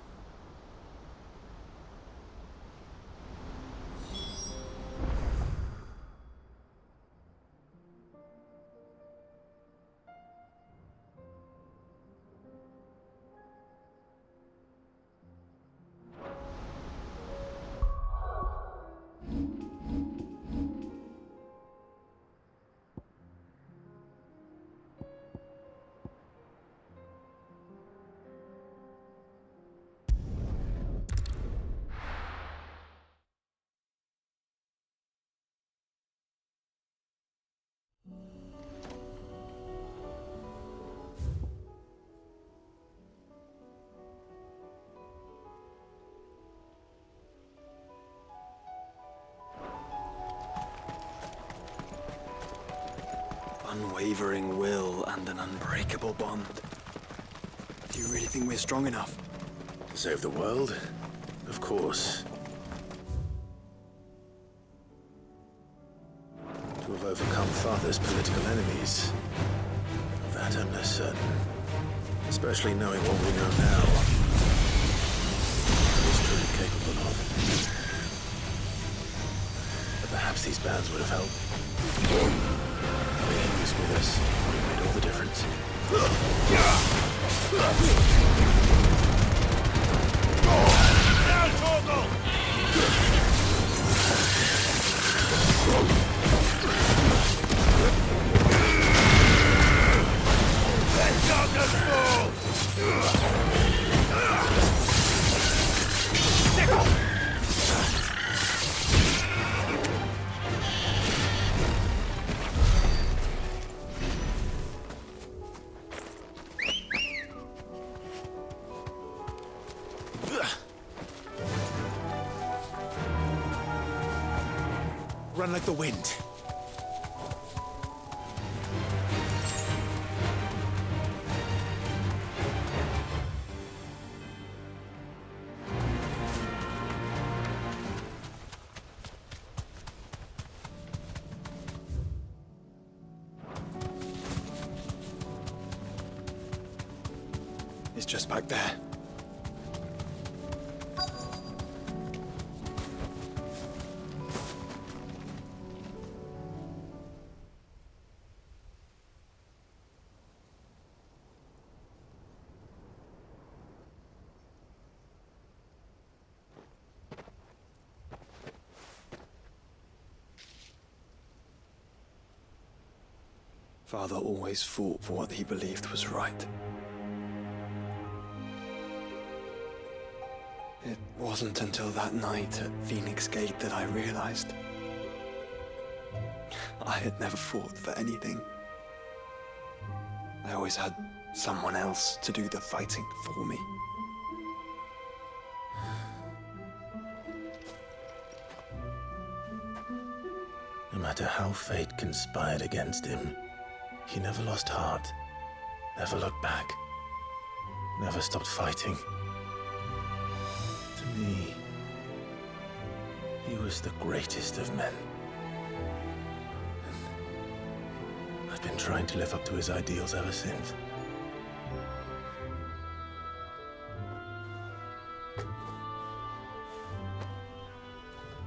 Speaker 11: Unwavering will and an unbreakable bond. Do you really think we're strong enough?
Speaker 2: To save the world? Of course. To have overcome Father's political enemies? Of that I'm less certain. Especially knowing what we know now. He's truly capable of. But perhaps these bands would have helped. He was with us. He made all the difference.
Speaker 15: Down, Torgal! Let darkness fall!
Speaker 2: Run like the wind.
Speaker 11: It's just back there. Father always fought for what he believed was right. It wasn't until that night at Phoenix Gate that I realized I had never fought for anything. I always had someone else to do the fighting for me.
Speaker 2: No matter how fate conspired against him, he never lost heart, never looked back, never stopped fighting. To me, he was the greatest of men. And I've been trying to live up to his ideals ever since.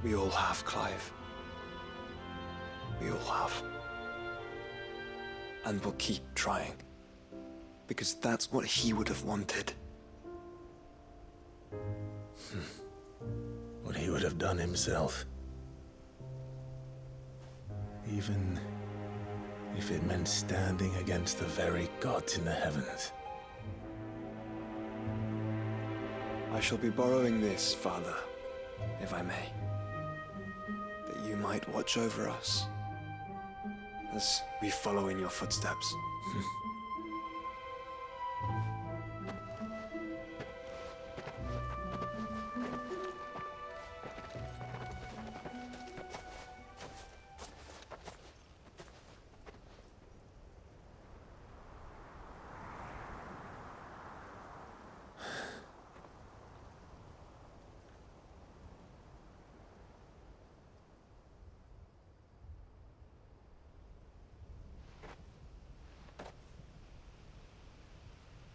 Speaker 11: We all have, Clive. We all have. And we'll keep trying. Because that's what he would have wanted.
Speaker 2: What he would have done himself. Even if it meant standing against the very gods in the heavens.
Speaker 11: I shall be borrowing this, Father, if I may. That you might watch over us as we follow in your footsteps.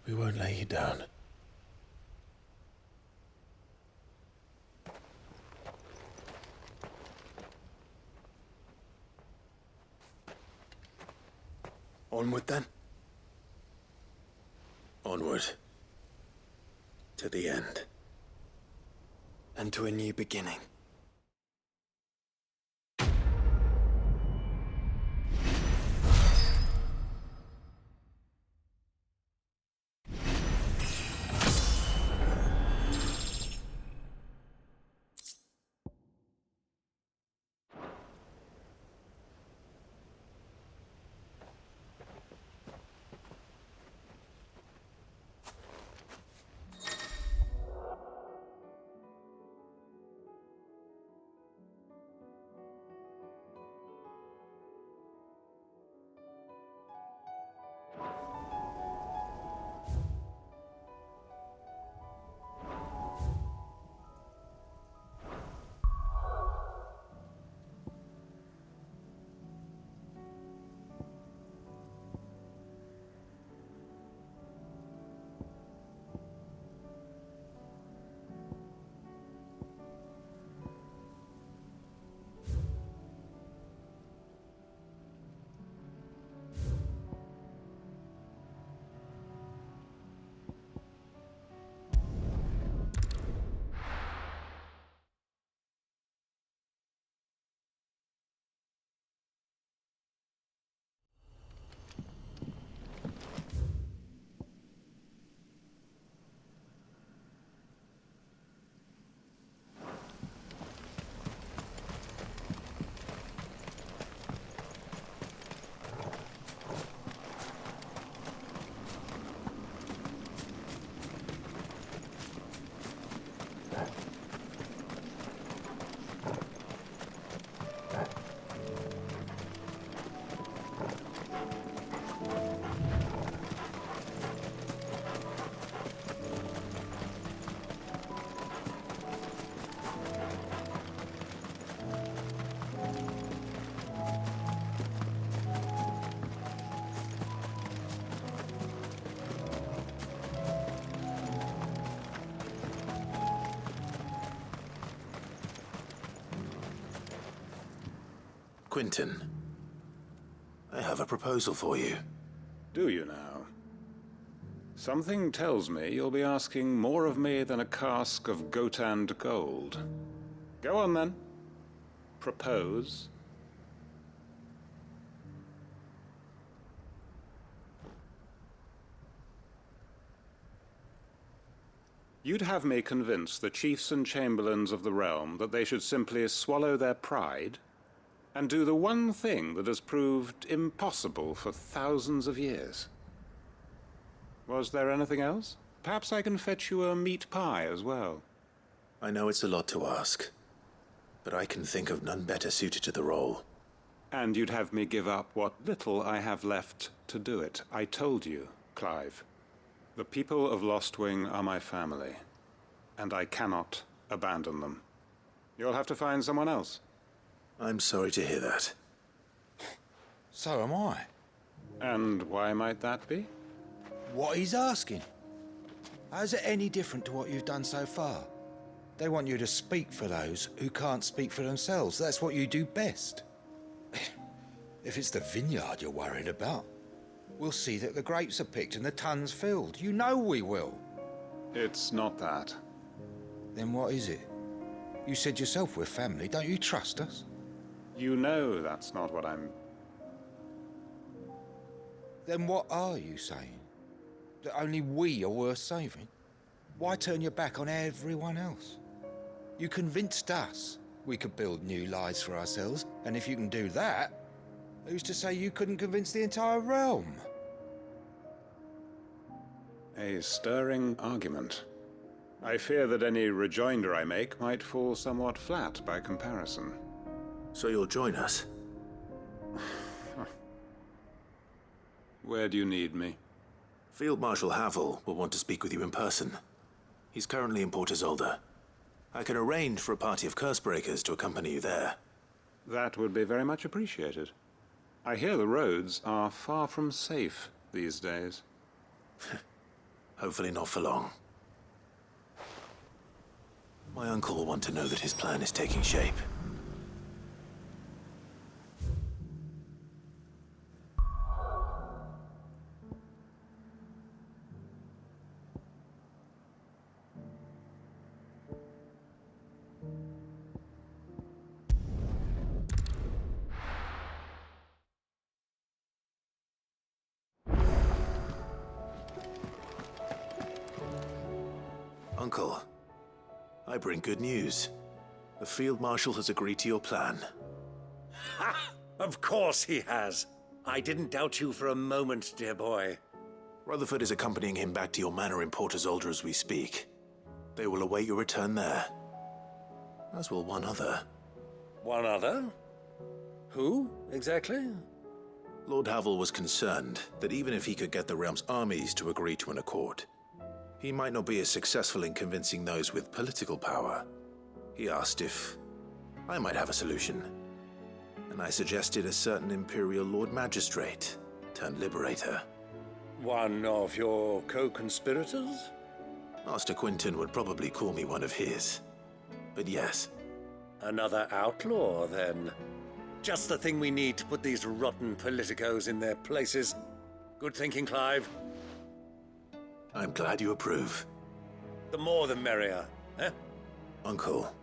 Speaker 2: We won't lay you down.
Speaker 11: Onward then.
Speaker 2: Onward. To the end.
Speaker 11: And to a new beginning.
Speaker 2: Quintin, I have a proposal for you.
Speaker 16: Do you now? Something tells me you'll be asking more of me than a cask of Gotand gold. Go on then. Propose. You'd have me convince the chiefs and chamberlains of the realm that they should simply swallow their pride and do the one thing that has proved impossible for thousands of years. Was there anything else? Perhaps I can fetch you a meat pie as well.
Speaker 2: I know it's a lot to ask, but I can think of none better suited to the role.
Speaker 16: And you'd have me give up what little I have left to do it. I told you, Clive. The people of Lostwing are my family, and I cannot abandon them. You'll have to find someone else.
Speaker 2: I'm sorry to hear that.
Speaker 15: So am I.
Speaker 16: And why might that be?
Speaker 15: What he's asking. How's it any different to what you've done so far? They want you to speak for those who can't speak for themselves. That's what you do best. If it's the vineyard you're worried about, we'll see that the grapes are picked and the tons filled. You know we will.
Speaker 16: It's not that.
Speaker 15: Then what is it? You said yourself we're family. Don't you trust us?
Speaker 16: You know that's not what I'm...
Speaker 15: Then what are you saying? That only we are worth saving? Why turn your back on everyone else? You convinced us we could build new lives for ourselves, and if you can do that, who's to say you couldn't convince the entire realm?
Speaker 16: A stirring argument. I fear that any rejoinder I make might fall somewhat flat by comparison.
Speaker 2: So you'll join us?
Speaker 16: Where do you need me?
Speaker 2: Field Marshal Havel will want to speak with you in person. He's currently in Port Isolde. I can arrange for a party of Cursebreakers to accompany you there.
Speaker 16: That would be very much appreciated. I hear the roads are far from safe these days.
Speaker 2: Hopefully not for long. My uncle will want to know that his plan is taking shape. Uncle, I bring good news. The Field Marshal has agreed to your plan.
Speaker 17: Ha! Of course he has. I didn't doubt you for a moment, dear boy.
Speaker 2: Rutherford is accompanying him back to your manor in Port Isolde as we speak. They will await your return there. As will one other.
Speaker 17: One other? Who, exactly?
Speaker 2: Lord Havel was concerned that even if he could get the realm's armies to agree to an accord, he might not be as successful in convincing those with political power. He asked if I might have a solution, and I suggested a certain Imperial Lord Magistrate turned Liberator.
Speaker 17: One of your co-conspirators?
Speaker 2: Master Quintin would probably call me one of his, but yes.
Speaker 17: Another outlaw, then. Just the thing we need to put these rotten politicos in their places. Good thinking, Clive.
Speaker 2: I'm glad you approve.
Speaker 17: The more the merrier, eh?
Speaker 2: Uncle,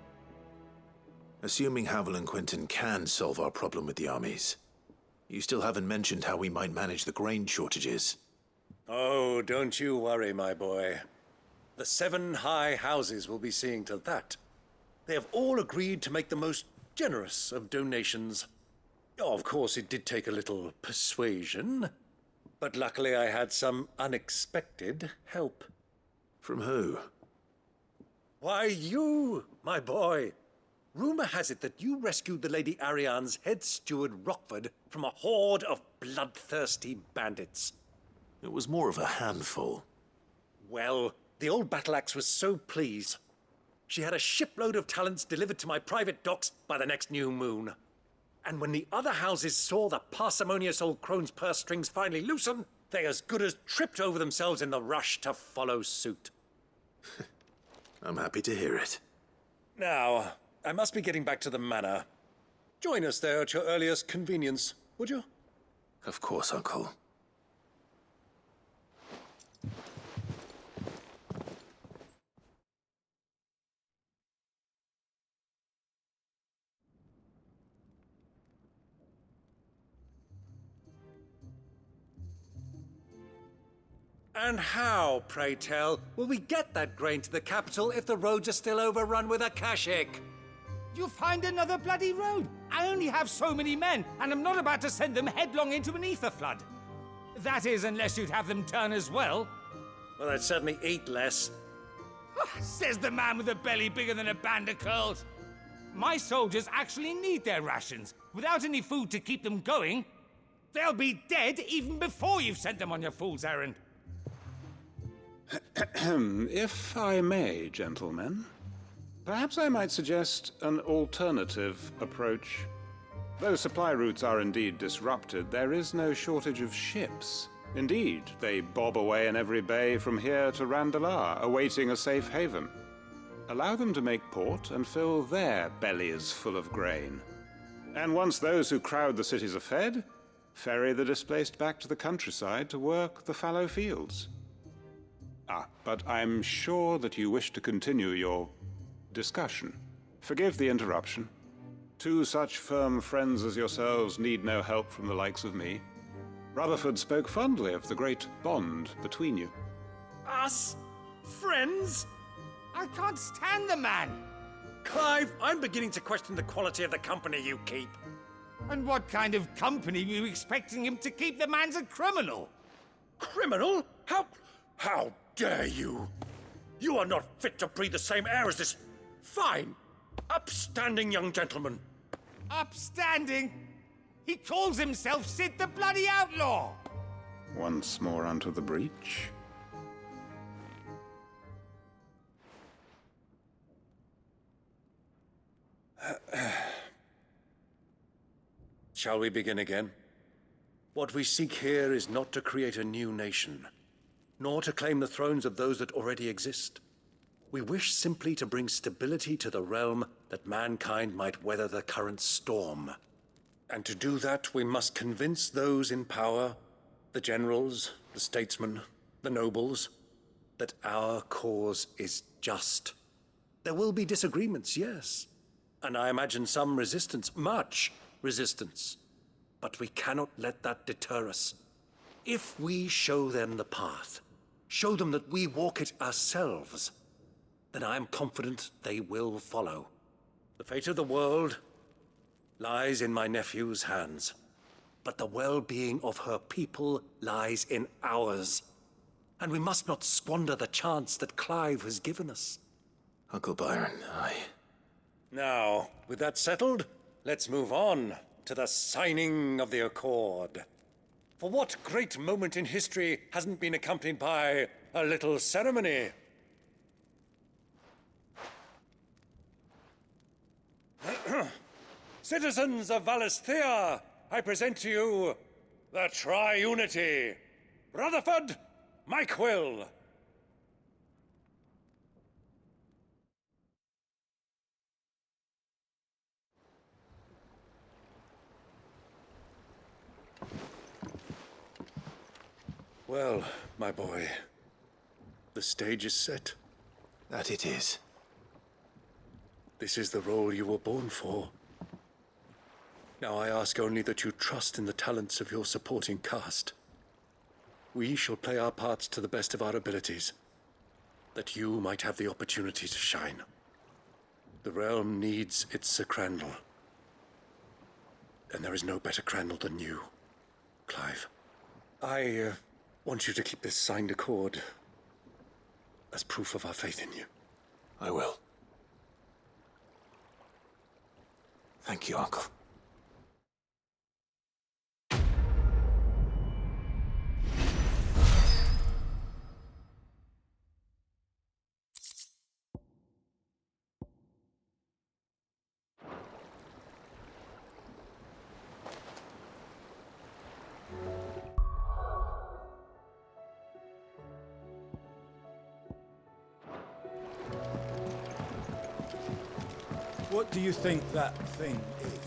Speaker 2: assuming Havel and Quintin can solve our problem with the armies, you still haven't mentioned how we might manage the grain shortages.
Speaker 17: Oh, don't you worry, my boy. The 7 high houses will be seeing to that. They have all agreed to make the most generous of donations. Oh, of course, it did take a little persuasion, but luckily I had some unexpected help.
Speaker 2: From who?
Speaker 17: Why, you, my boy. Rumor has it that you rescued the Lady Ariane's head steward Rockford from a horde of bloodthirsty bandits.
Speaker 2: It was more of a handful.
Speaker 17: Well, the old battle axe was so pleased. She had a shipload of talents delivered to my private docks by the next new moon. And when the other houses saw the parsimonious old crone's purse strings finally loosen, they as good as tripped over themselves in the rush to follow suit.
Speaker 2: I'm happy to hear it.
Speaker 17: Now, I must be getting back to the manor. Join us there at your earliest convenience, would you?
Speaker 2: Of course, Uncle.
Speaker 17: And how, pray tell, will we get that grain to the capital if the roads are still overrun with Akashic?
Speaker 14: You find another bloody road. I only have so many men, and I'm not about to send them headlong into an ether flood. That is, unless you'd have them turn as well.
Speaker 17: Well, I'd certainly eat less.
Speaker 14: Says the man with a belly bigger than a band of curls. My soldiers actually need their rations. Without any food to keep them going, they'll be dead even before you've sent them on your fool's errand.
Speaker 16: If I may, gentlemen, perhaps I might suggest an alternative approach. Though supply routes are indeed disrupted, there is no shortage of ships. Indeed, they bob away in every bay from here to Randalar, awaiting a safe haven. Allow them to make port and fill their bellies full of grain. And once those who crowd the cities are fed, ferry the displaced back to the countryside to work the fallow fields. But I'm sure that you wish to continue your discussion. Forgive the interruption. Two such firm friends as yourselves need no help from the likes of me. Rutherford spoke fondly of the great bond between you.
Speaker 17: Us? Friends?
Speaker 14: I can't stand the man!
Speaker 17: Clive, I'm beginning to question the quality of the company you keep.
Speaker 14: And what kind of company were you expecting him to keep? The man's a criminal!
Speaker 17: Criminal? How dare you? You are not fit to breathe the same air as this fine, upstanding young gentleman.
Speaker 14: Upstanding? He calls himself Sid the Bloody Outlaw!
Speaker 16: Once more onto the breach.
Speaker 17: Shall we begin again? What we seek here is not to create a new nation, nor to claim the thrones of those that already exist. We wish simply to bring stability to the realm that mankind might weather the current storm. And to do that, we must convince those in power, the generals, the statesmen, the nobles, that our cause is just. There will be disagreements, yes. And I imagine some resistance, much resistance. But we cannot let that deter us. If we show them the path, show them that we walk it ourselves, then I am confident they will follow. The fate of the world lies in my nephew's hands, but the well-being of her people lies in ours. And we must not squander the chance that Clive has given us.
Speaker 2: Uncle Byron,
Speaker 17: Now, with that settled, let's move on to the signing of the Accord. For what great moment in history hasn't been accompanied by a little ceremony? Citizens of Valisthea, I present to you the Triunity. Rutherford, Mike Will. Well, my boy, the stage is set.
Speaker 2: That it is.
Speaker 17: This is the role you were born for. Now I ask only that you trust in the talents of your supporting cast. We shall play our parts to the best of our abilities, that you might have the opportunity to shine. The realm needs its Sir Crandall. And there is no better Crandall than you, Clive. I want you to keep this signed accord as proof of our faith in you.
Speaker 2: I will. Thank you, Uncle.
Speaker 5: What do you think that thing is?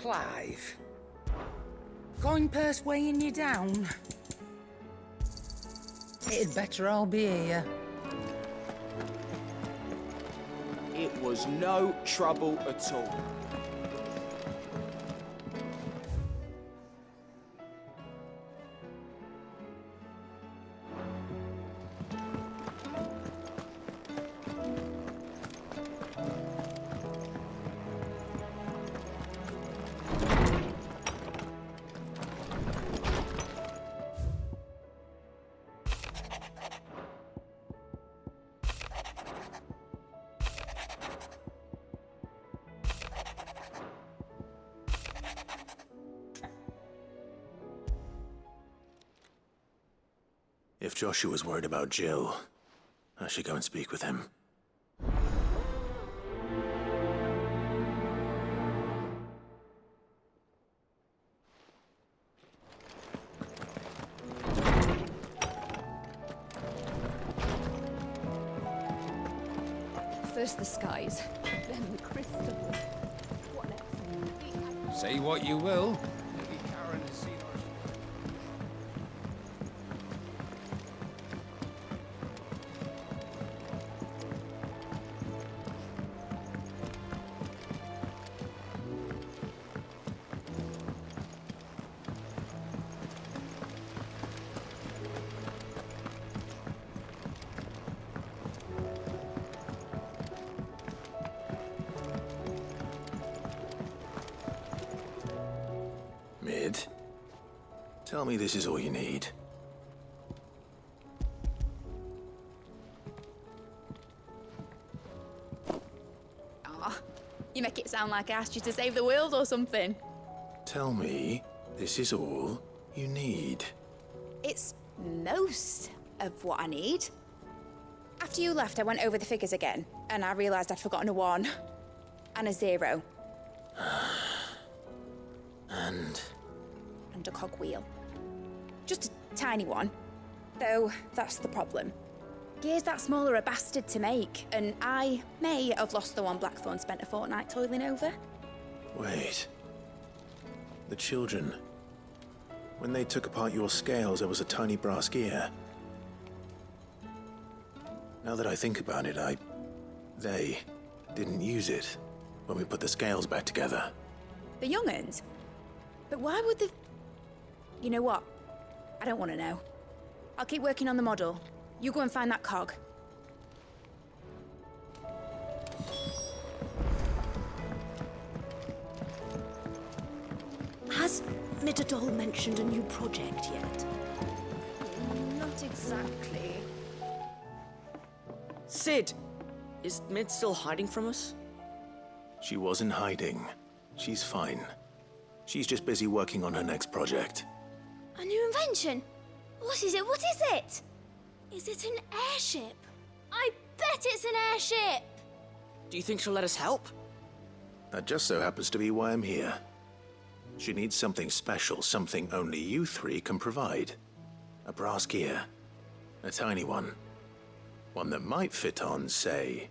Speaker 12: Clive. Coin purse weighing you down? It'd better all be here.
Speaker 18: It was no trouble at all.
Speaker 2: If Joshua's worried about Jill, I should go and speak with him.
Speaker 8: First the skies, then the crystal. What next?
Speaker 14: Say what you will. Maybe Karen has seen us.
Speaker 2: Mid, tell me this is all you need.
Speaker 19: Aw, you make it sound like I asked you to save the world or something.
Speaker 2: Tell me this is all you need.
Speaker 19: It's most of what I need. After you left, I went over the figures again, and I realised I'd forgotten a 1 and a 0. And a cogwheel. Just a tiny one. Though, that's the problem. Gears that small are a bastard to make, and I may have lost the one Blackthorn spent a fortnight toiling over.
Speaker 2: Wait. The children. When they took apart your scales, there was a tiny brass gear. Now that I think about it, they didn't use it when we put the scales back together.
Speaker 19: The young'uns? But why would the... You know what? I don't want to know. I'll keep working on the model. You go and find that cog.
Speaker 10: Has Midadol mentioned a new project yet?
Speaker 19: Not exactly.
Speaker 18: Sid! Is Mid still hiding from us?
Speaker 2: She wasn't hiding. She's fine. She's just busy working on her next project.
Speaker 10: A new invention? What is it? What is it? Is it an airship? I bet it's an airship!
Speaker 18: Do you think she'll let us help?
Speaker 2: That just so happens to be why I'm here. She needs something special, something only you three can provide. A brass gear. A tiny one. One that might fit on, say,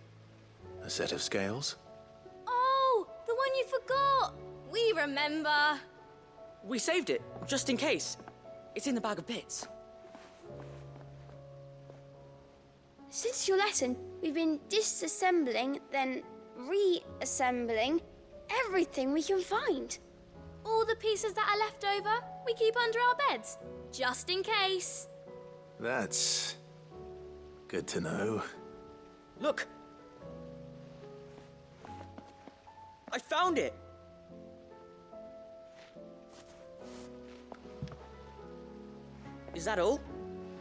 Speaker 2: a set of scales?
Speaker 10: Oh, the one you forgot! We remember!
Speaker 18: We saved it, just in case. It's in the bag of bits.
Speaker 10: Since your lesson, we've been disassembling, then reassembling everything we can find. All the pieces that are left over, we keep under our beds, just in case.
Speaker 2: That's good to know.
Speaker 18: Look! I found it! Is that all?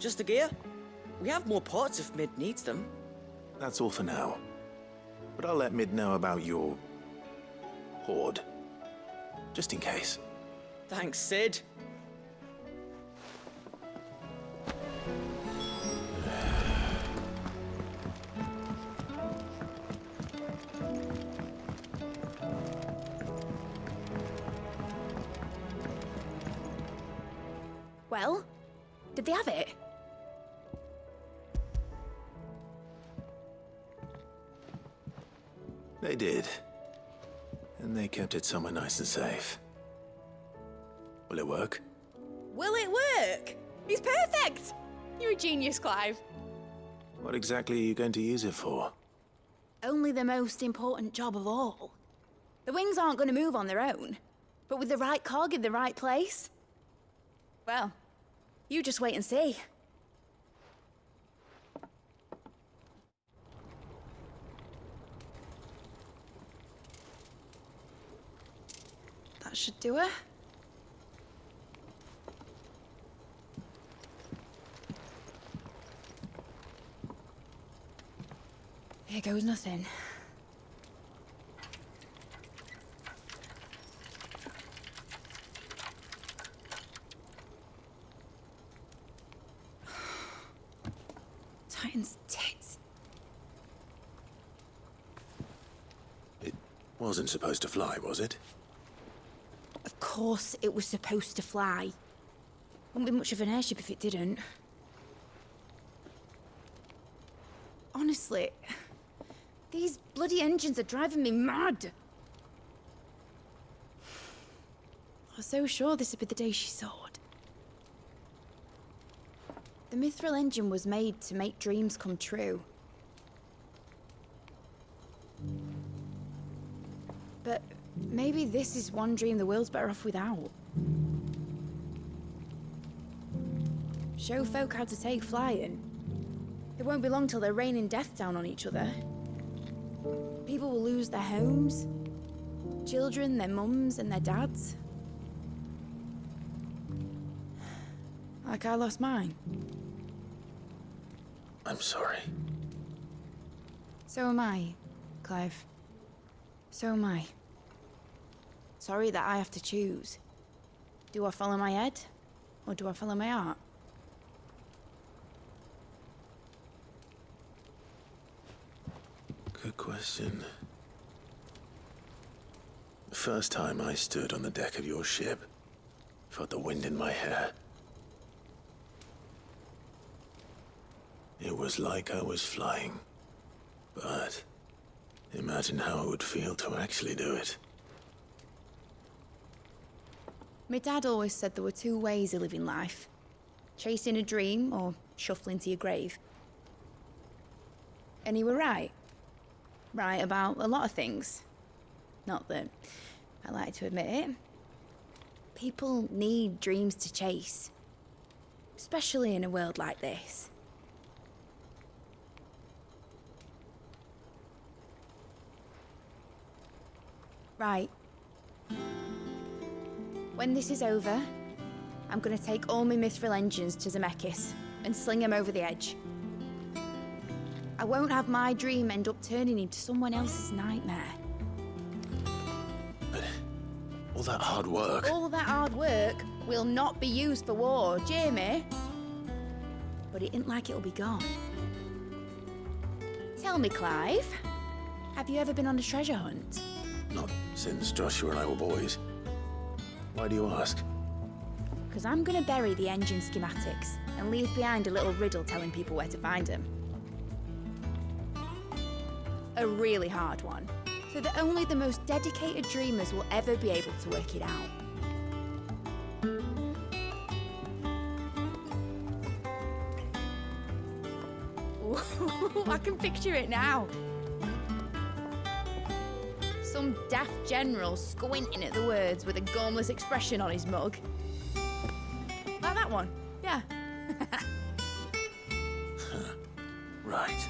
Speaker 18: Just the gear? We have more parts if Mid needs them.
Speaker 2: That's all for now. But I'll let Mid know about your hoard. Just in case.
Speaker 18: Thanks, Sid.
Speaker 19: Well, did they have it?
Speaker 2: They did. And they kept it somewhere nice and safe. Will it work?
Speaker 19: Will it work? He's perfect! You're a genius, Clive.
Speaker 2: What exactly are you going to use it for?
Speaker 19: Only the most important job of all. The wings aren't going to move on their own. But with the right cog in the right place... well, you just wait and see. That should do it. Here goes nothing. Titan's tits.
Speaker 2: It wasn't supposed to fly, was it?
Speaker 19: Of course it was supposed to fly. Wouldn't be much of an airship if it didn't. Honestly, these bloody engines are driving me mad. I was so sure this would be the day she soared. The Mithril engine was made to make dreams come true. But maybe this is one dream the world's better off without. Show folk how to take flying. It won't be long till they're raining death down on each other. People will lose their homes, children, their mums and their dads. Like I lost mine.
Speaker 2: I'm sorry.
Speaker 19: So am I, Clive. So am I. Sorry that I have to choose. Do I follow my head, or do I follow my heart?
Speaker 2: Good question. The first time I stood on the deck of your ship, felt the wind in my hair. It was like I was flying. But imagine how it would feel to actually do it.
Speaker 19: My dad always said there were two ways of living life. Chasing a dream or shuffling to your grave. And he were right. Right about a lot of things. Not that I like to admit it. People need dreams to chase. Especially in a world like this. Right. When this is over, I'm gonna take all my Mithril engines to Zemeckis and sling them over the edge. I won't have my dream end up turning into someone else's nightmare.
Speaker 2: But all that hard work...
Speaker 19: All that hard work will not be used for war, Jamie. But it ain't like it'll be gone. Tell me, Clive, have you ever been on a treasure hunt?
Speaker 2: Not since Joshua and I were boys. Why do you ask?
Speaker 19: Because I'm gonna bury the engine schematics and leave behind a little riddle telling people where to find them. A really hard one, so that only the most dedicated dreamers will ever be able to work it out. Ooh, I can picture it now. Some daft general squinting at the words with a gormless expression on his mug. Like that one, yeah.
Speaker 2: Right.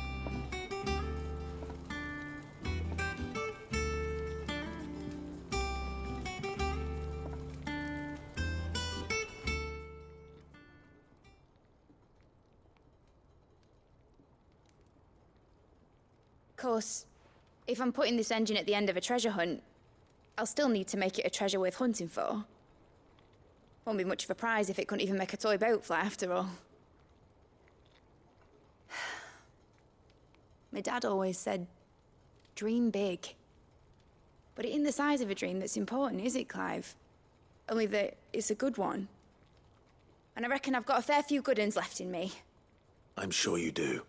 Speaker 19: Of course, if I'm putting this engine at the end of a treasure hunt, I'll still need to make it a treasure worth hunting for. Won't be much of a prize if it couldn't even make a toy boat fly after all. My dad always said, dream big. But it ain't the size of a dream that's important, is it, Clive? Only that it's a good one. And I reckon I've got a fair few good uns left in me.
Speaker 2: I'm sure you do.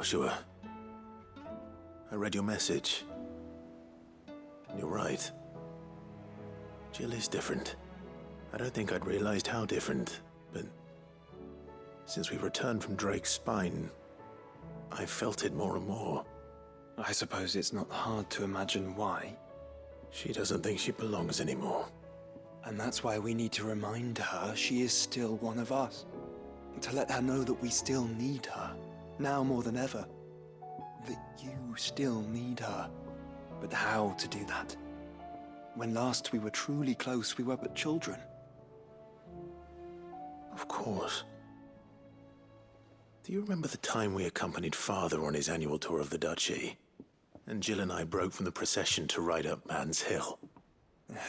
Speaker 2: Joshua. I read your message. You're right. Jill is different. I don't think I'd realized how different, but since we returned from Drake's spine, I felt it more and more.
Speaker 11: I suppose it's not hard to imagine why.
Speaker 2: She doesn't think she belongs anymore.
Speaker 11: And that's why we need to remind her she is still one of us. To let her know that we still need her, now more than ever. That you still need her. But how to do that? When last we were truly close, we were but children.
Speaker 2: Of course. Do you remember the time we accompanied Father on his annual tour of the Duchy? And Jill and I broke from the procession to ride up Man's Hill.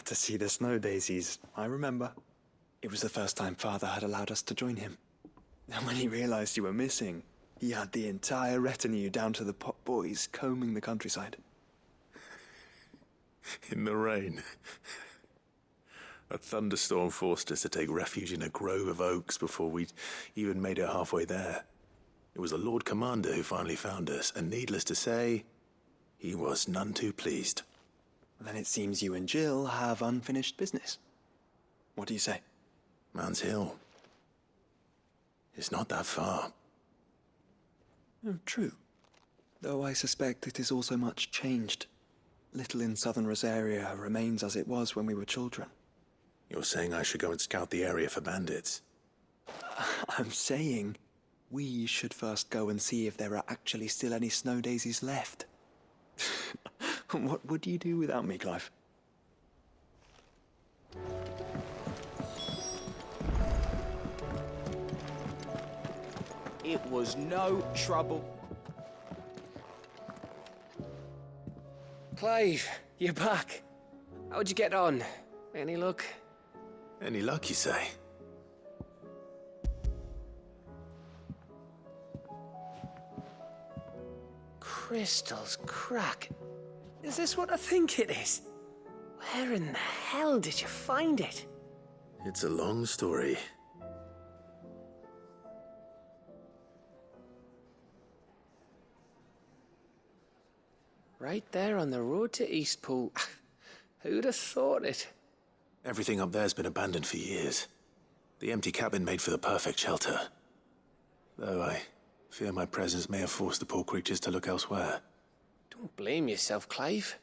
Speaker 11: To see the snow daisies, I remember. It was the first time Father had allowed us to join him. And when he realized you were missing, he had the entire retinue down to the pot boys combing the countryside.
Speaker 2: In the rain. A thunderstorm forced us to take refuge in a grove of oaks before we'd even made it halfway there. It was the Lord Commander who finally found us, and needless to say, he was none too pleased.
Speaker 11: Then it seems you and Jill have unfinished business. What do you say?
Speaker 2: Man's Hill. It's not that far.
Speaker 11: Oh, true. Though I suspect it is also much changed. Little in southern Rosaria remains as it was when we were children.
Speaker 2: You're saying I should go and scout the area for bandits?
Speaker 11: I'm saying we should first go and see if there are actually still any snow daisies left. What would you do without me, Clive?
Speaker 20: It was no trouble.
Speaker 21: Clive, you're back. How'd you get on? Any luck?
Speaker 2: Any luck, you say?
Speaker 21: Crystal's crack. Is this what I think it is? Where in the hell did you find it?
Speaker 2: It's a long story.
Speaker 21: Right there on the road to Eastpool. Who'd have thought it?
Speaker 2: Everything up there's been abandoned for years. The empty cabin made for the perfect shelter. Though I fear my presence may have forced the poor creatures to look elsewhere.
Speaker 21: Don't blame yourself, Clive.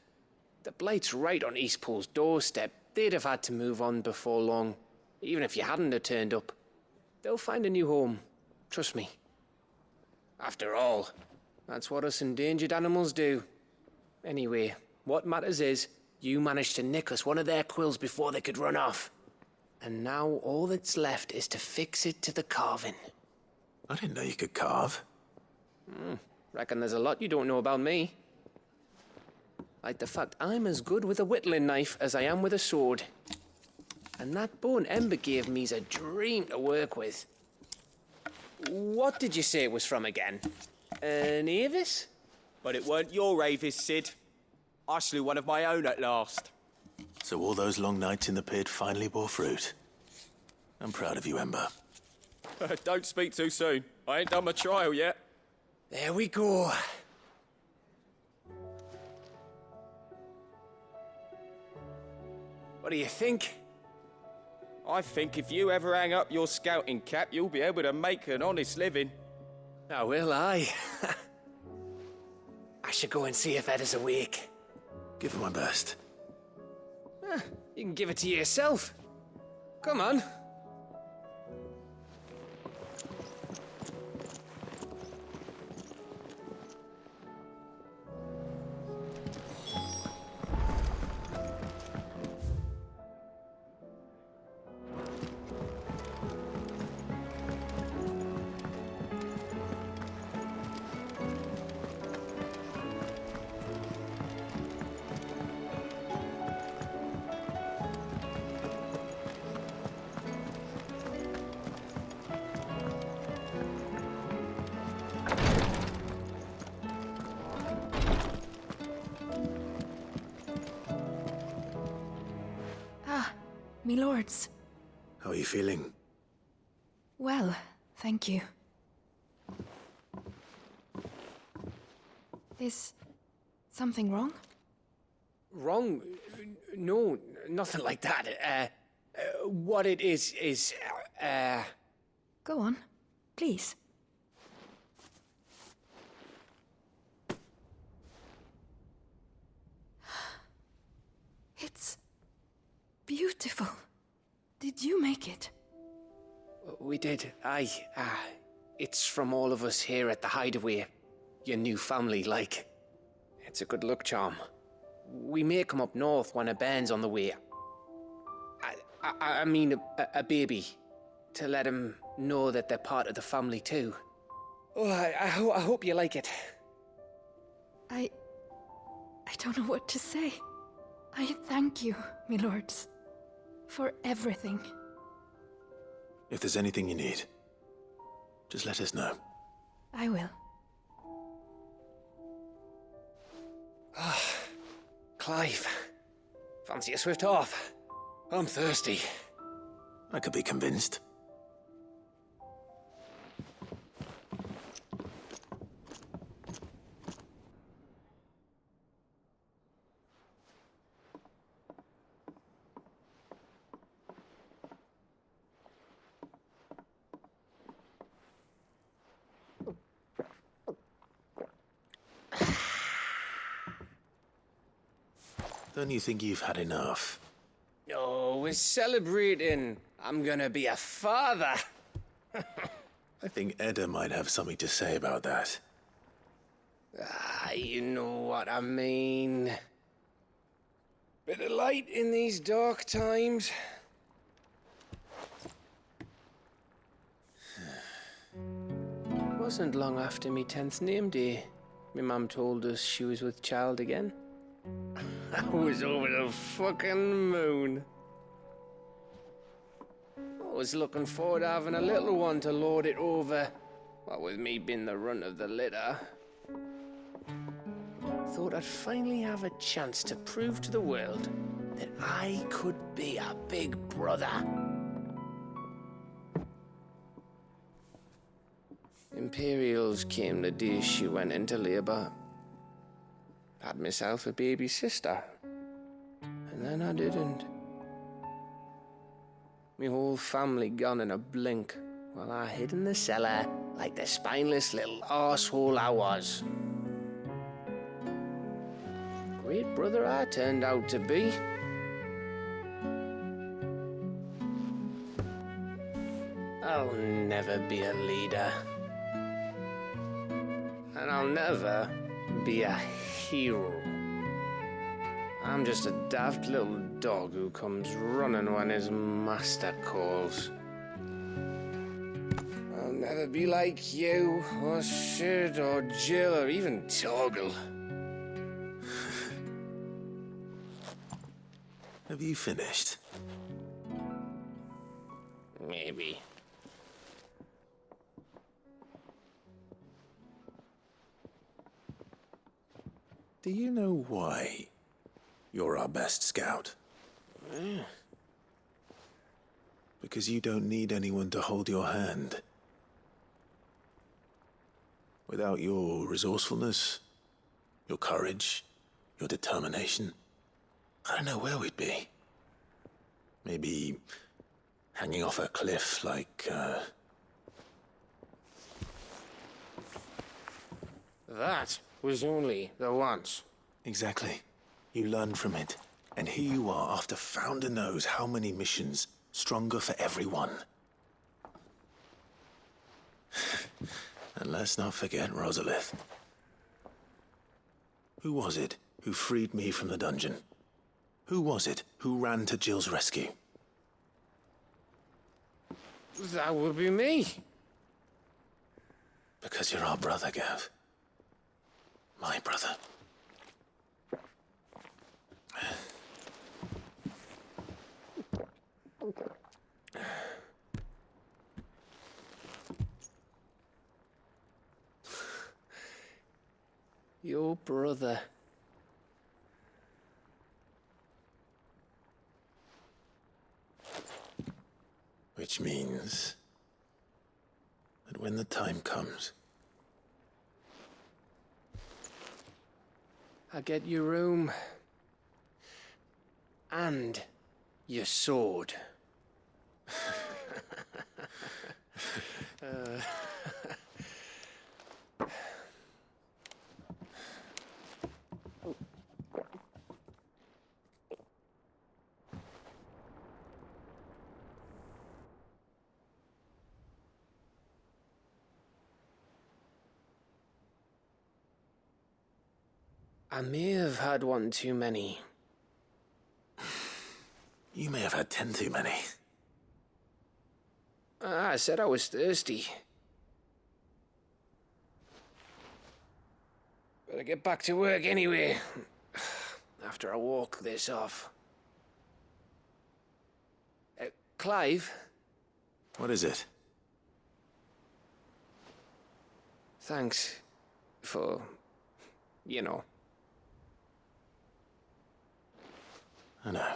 Speaker 21: The Blight's right on Eastpool's doorstep. They'd have had to move on before long, even if you hadn't have turned up. They'll find a new home. Trust me. After all, that's what us endangered animals do. Anyway, what matters is, you managed to nick us one of their quills before they could run off. And now all that's left is to fix it to the carving.
Speaker 2: I didn't know you could carve.
Speaker 21: Reckon there's a lot you don't know about me. Like the fact I'm as good with a whittling knife as I am with a sword. And that bone Ember gave me's a dream to work with. What did you say it was from again? An Avis?
Speaker 20: But it weren't your Avis, Sid. I slew one of my own at last.
Speaker 2: So all those long nights in the pit finally bore fruit. I'm proud of you, Ember.
Speaker 20: Don't speak too soon. I ain't done my trial yet.
Speaker 21: There we go. What do you think?
Speaker 20: I think if you ever hang up your scouting cap, you'll be able to make an honest living.
Speaker 21: Oh, will I? I should go and see if Ed is awake.
Speaker 2: Give it my best.
Speaker 21: You can give it to yourself. Come on.
Speaker 6: Me lords.
Speaker 2: How are you feeling?
Speaker 6: Well, thank you. Is something wrong?
Speaker 21: Wrong? No, nothing like that. What it is,
Speaker 6: Go on, please. It's beautiful. Did you make it?
Speaker 21: We did. It's from all of us here at the Hideaway. Your new family, like. It's a good luck charm. We may come up north when a band's on the way. I mean a baby. To let him know that they're part of the family too. Oh, I hope you like it.
Speaker 6: I don't know what to say. I thank you, my lords, for everything.
Speaker 2: If there's anything you need, just let us know.
Speaker 6: I will.
Speaker 21: Clive, fancy a swift off? I'm thirsty.
Speaker 2: I could be convinced. Don't you think you've had enough?
Speaker 21: Oh, we're celebrating. I'm gonna be a father.
Speaker 2: I think Edda might have something to say about that.
Speaker 21: You know what I mean. Bit of light in these dark times. Wasn't long after me 10th name day, my mum told us she was with child again. I was over the fucking moon. I was looking forward to having a little one to lord it over, what with me being the runt of the litter. Thought I'd finally have a chance to prove to the world that I could be a big brother. Imperials came the day she went into labour. Had myself a baby sister. And then I didn't. My whole family gone in a blink, while I hid in the cellar like the spineless little arsehole I was. Great brother I turned out to be. I'll never be a leader. And I'll never be a hero. I'm just a daft little dog who comes running when his master calls. I'll never be like you, or Sid, or Jill, or even Torgal.
Speaker 2: Have you finished?
Speaker 21: Maybe.
Speaker 2: Do you know why you're our best scout? Because you don't need anyone to hold your hand. Without your resourcefulness, your courage, your determination, I don't know where we'd be. Maybe hanging off a cliff like,
Speaker 21: That was only the once.
Speaker 2: Exactly. You learn from it. And here you are after Founder knows how many missions, stronger for everyone. And let's not forget Rosalith. Who was it who freed me from the dungeon? Who was it who ran to Jill's rescue?
Speaker 21: That would be me.
Speaker 2: Because you're our brother, Gav. My brother.
Speaker 21: Your brother.
Speaker 2: Which means that when the time comes,
Speaker 21: I get your room. And your sword. I may have had one too many.
Speaker 2: You may have had 10 too many.
Speaker 21: I said I was thirsty. Better get back to work anyway, after I walk this off. Clive?
Speaker 2: What is it?
Speaker 21: Thanks for, you know.
Speaker 2: I know.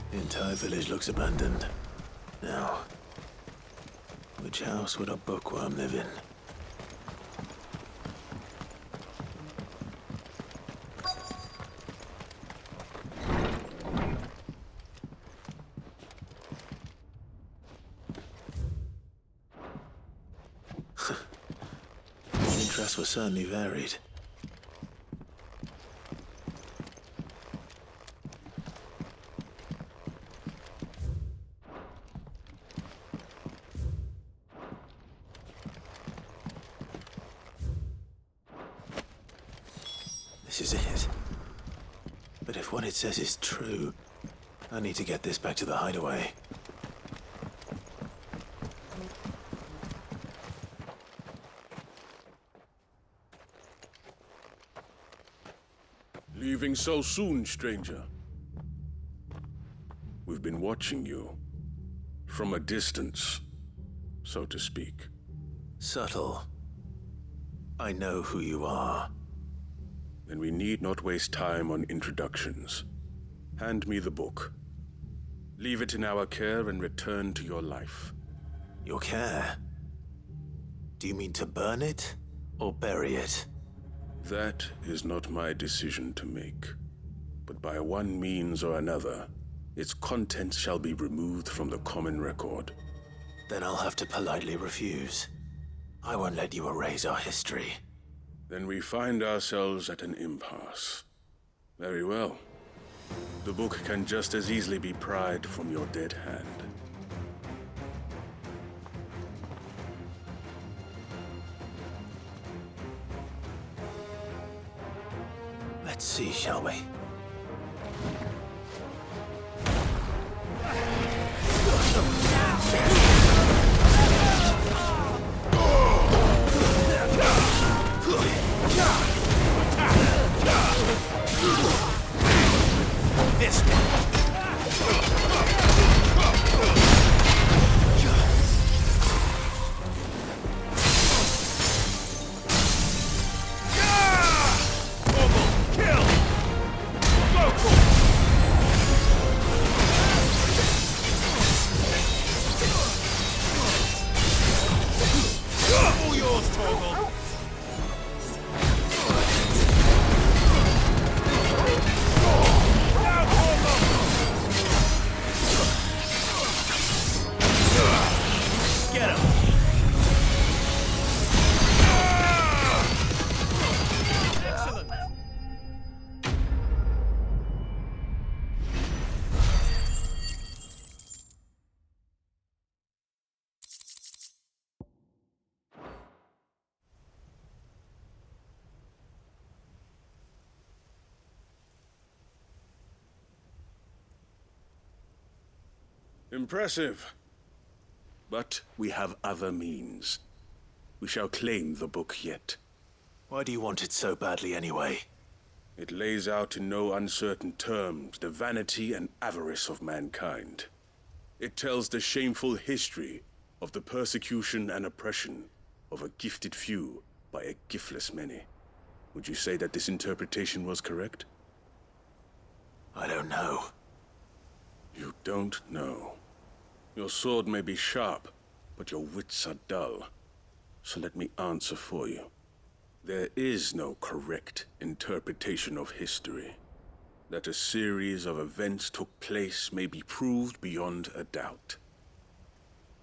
Speaker 2: The entire village looks abandoned. Now, which house would a bookworm live in? The interests were certainly varied. This is it. But if what it says is true, I need to get this back to the hideaway.
Speaker 9: Leaving so soon, stranger? We've been watching you. From a distance, so to speak.
Speaker 2: Subtle. I know who you are.
Speaker 9: Then we need not waste time on introductions. Hand me the book. Leave it in our care and return to your life.
Speaker 2: Your care? Do you mean to burn it or bury it?
Speaker 9: That is not my decision to make. But by one means or another, its contents shall be removed from the common record.
Speaker 2: Then I'll have to politely refuse. I won't let you erase our history.
Speaker 9: Then we find ourselves at an impasse. Very well. The book can just as easily be pried from your dead hand.
Speaker 2: Let's see, shall we?
Speaker 9: This Impressive. But we have other means. We shall claim the book yet.
Speaker 2: Why do you want it so badly anyway?
Speaker 9: It lays out in no uncertain terms the vanity and avarice of mankind. It tells the shameful history of the persecution and oppression of a gifted few by a giftless many. Would you say that this interpretation was correct?
Speaker 2: I don't know.
Speaker 9: You don't know. Your sword may be sharp, but your wits are dull. So let me answer for you. There is no correct interpretation of history. That a series of events took place may be proved beyond a doubt.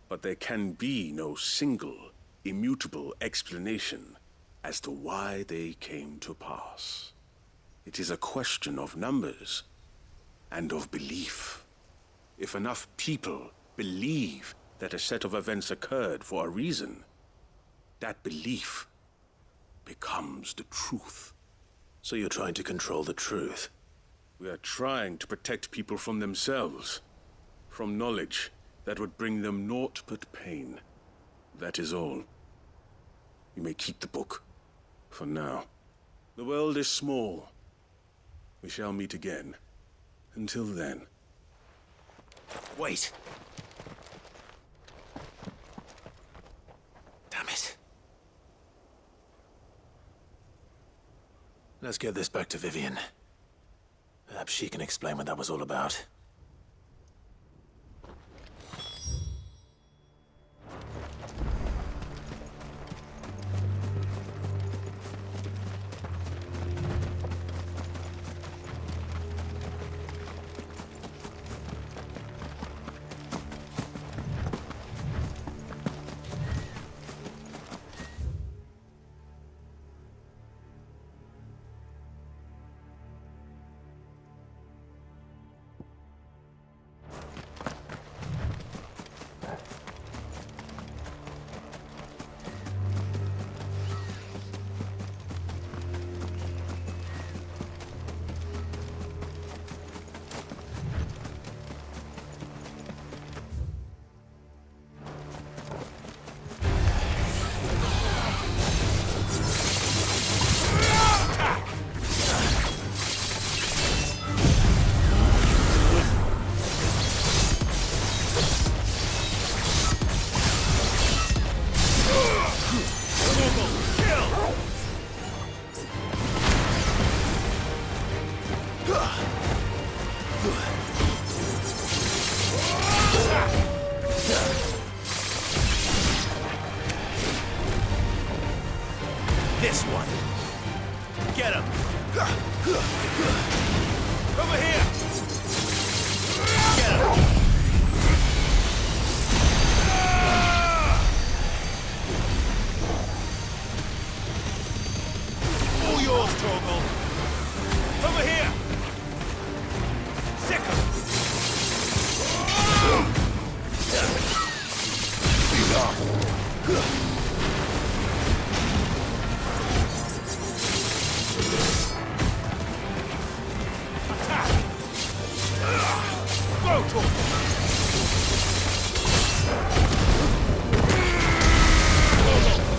Speaker 9: But there can be no single, immutable explanation as to why they came to pass. It is a question of numbers and of belief. If enough people believe that a set of events occurred for a reason, that belief becomes the truth.
Speaker 2: So you're trying to control the truth?
Speaker 9: We are trying to protect people from themselves, from knowledge that would bring them naught but pain. That is all. You may keep the book, for now. The world is small. We shall meet again. Until then.
Speaker 2: Wait! Damn it. Let's get this back to Vivian. Perhaps she can explain what that was all about. This one. Get him. Over here. Get him. All yours, Torgal. Over here. Sick him. Be gone.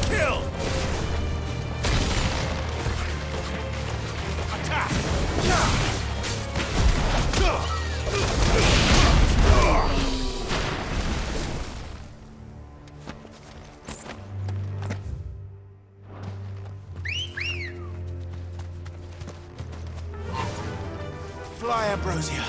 Speaker 2: Kill! Attack! Fly, Ambrosia.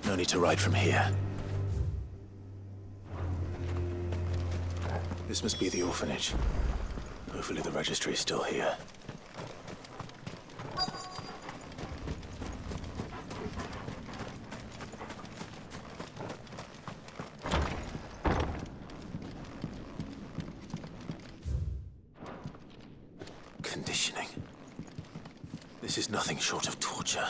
Speaker 2: No need to ride from here. This must be the orphanage. Hopefully the registry is still here. Conditioning. This is nothing short of torture.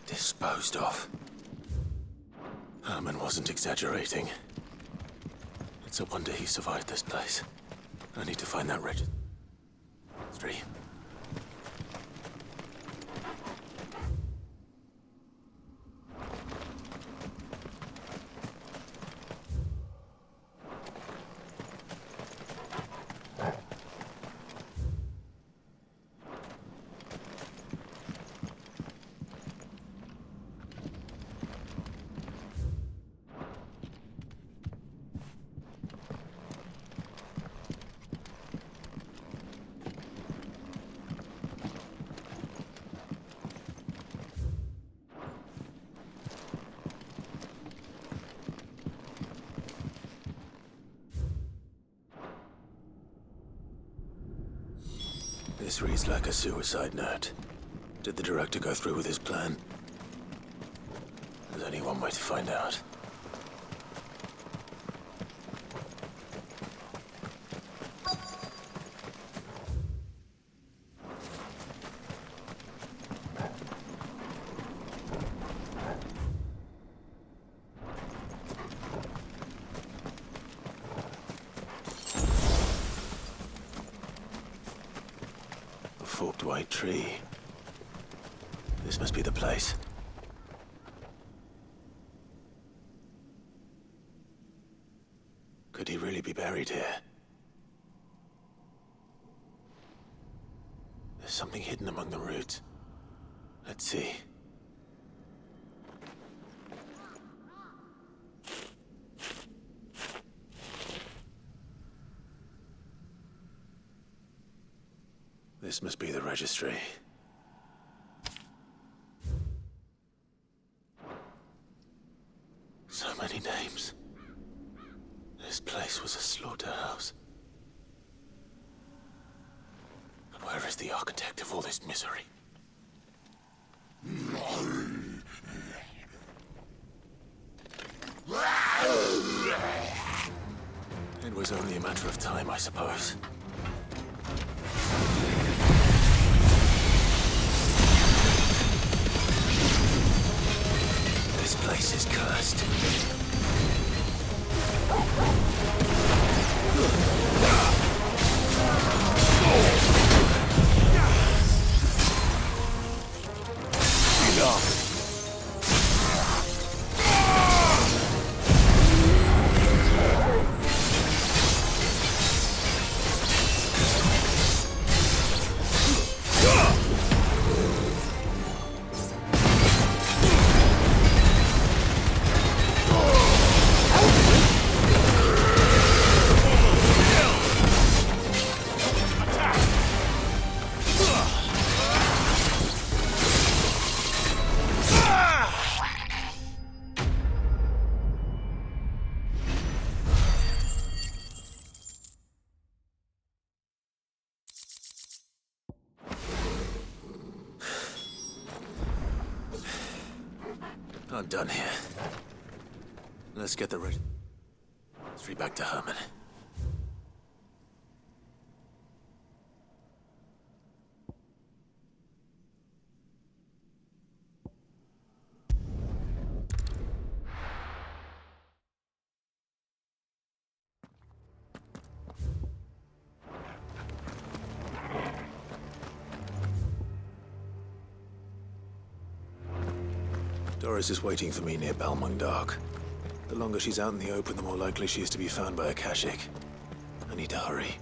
Speaker 2: Disposed of. Herman wasn't exaggerating. It's a wonder he survived this place. I need to find that registry. This reads like a suicide note. Did the director go through with his plan? There's only one way to find out. Forked white tree. This must be the place. Could he really be buried here? There's something hidden among the roots. Let's see. This must be the registry. So many names. This place was a slaughterhouse. And where is the architect of all this misery? It was only a matter of time, I suppose. This place is cursed. Enough. I'm done here. Let's get the registry back to Herman. Doris is waiting for me near Balmung Dock. The longer she's out in the open, the more likely she is to be found by a Kashik. I need to hurry.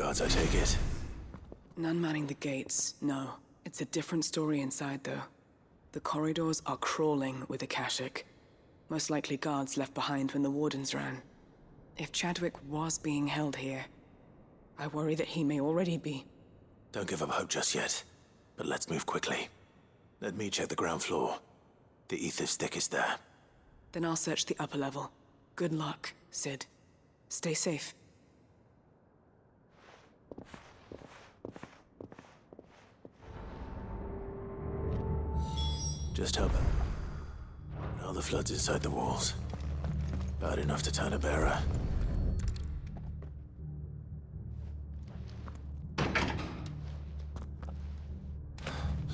Speaker 2: guards, I take it?
Speaker 7: None manning the gates, no. It's a different story inside, though. The corridors are crawling with Akashic. Most likely guards left behind when the Wardens ran. If Chadwick was being held here, I worry that he may already be.
Speaker 2: Don't give up hope just yet, but let's move quickly. Let me check the ground floor. The ether's thickest there.
Speaker 7: Then I'll search the upper level. Good luck, Sid. Stay safe.
Speaker 2: Just hope. All the flood's inside the walls. Bad enough to turn a bearer.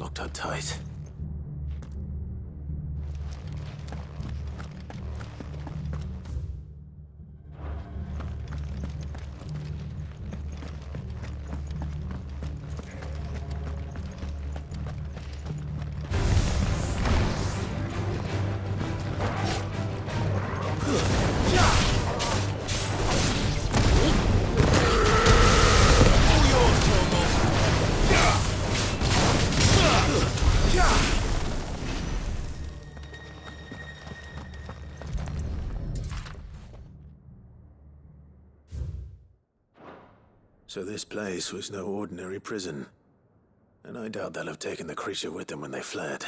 Speaker 2: Locked up tight. So this place was no ordinary prison. And I doubt they'll have taken the creature with them when they fled.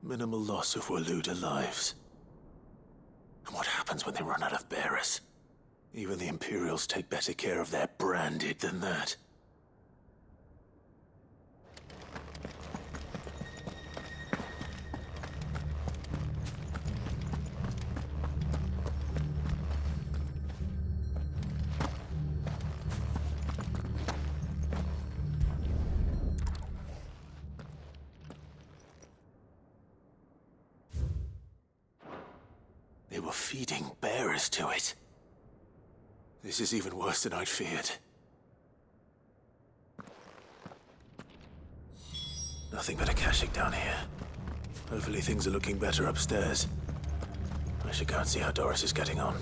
Speaker 2: Minimal loss of Waluda lives. And what happens when they run out of bearers? Even the Imperials take better care of their branded than that. They were feeding bearers to it. This is even worse than I'd feared. Nothing but Akashic down here. Hopefully things are looking better upstairs. I should go and see how Doris is getting on.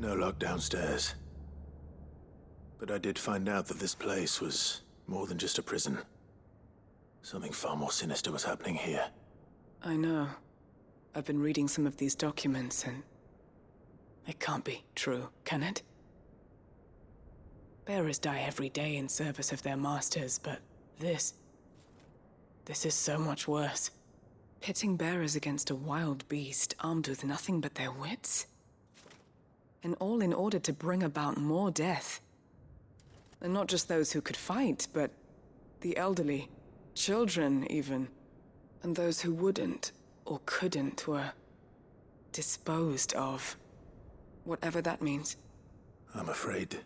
Speaker 2: No lock downstairs. But I did find out that this place was more than just a prison. Something far more sinister was happening here.
Speaker 7: I know. I've been reading some of these documents and... it can't be true, can it? Bearers die every day in service of their masters, but this is so much worse. Pitting bearers against a wild beast armed with nothing but their wits? And all in order to bring about more death. And not just those who could fight, but the elderly, children even. And those who wouldn't or couldn't were disposed of. Whatever that means.
Speaker 2: I'm afraid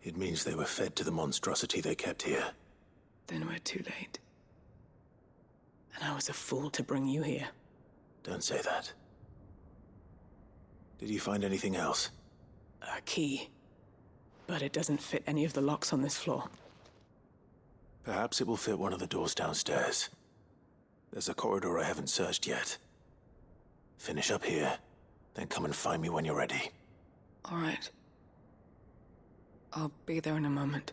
Speaker 2: it means they were fed to the monstrosity they kept here.
Speaker 7: Then we're too late. And I was a fool to bring you here.
Speaker 2: Don't say that. Did you find anything else?
Speaker 7: A key. But it doesn't fit any of the locks on this floor.
Speaker 2: Perhaps it will fit one of the doors downstairs. There's a corridor I haven't searched yet. Finish up here, then come and find me when you're ready.
Speaker 7: All right. I'll be there in a moment.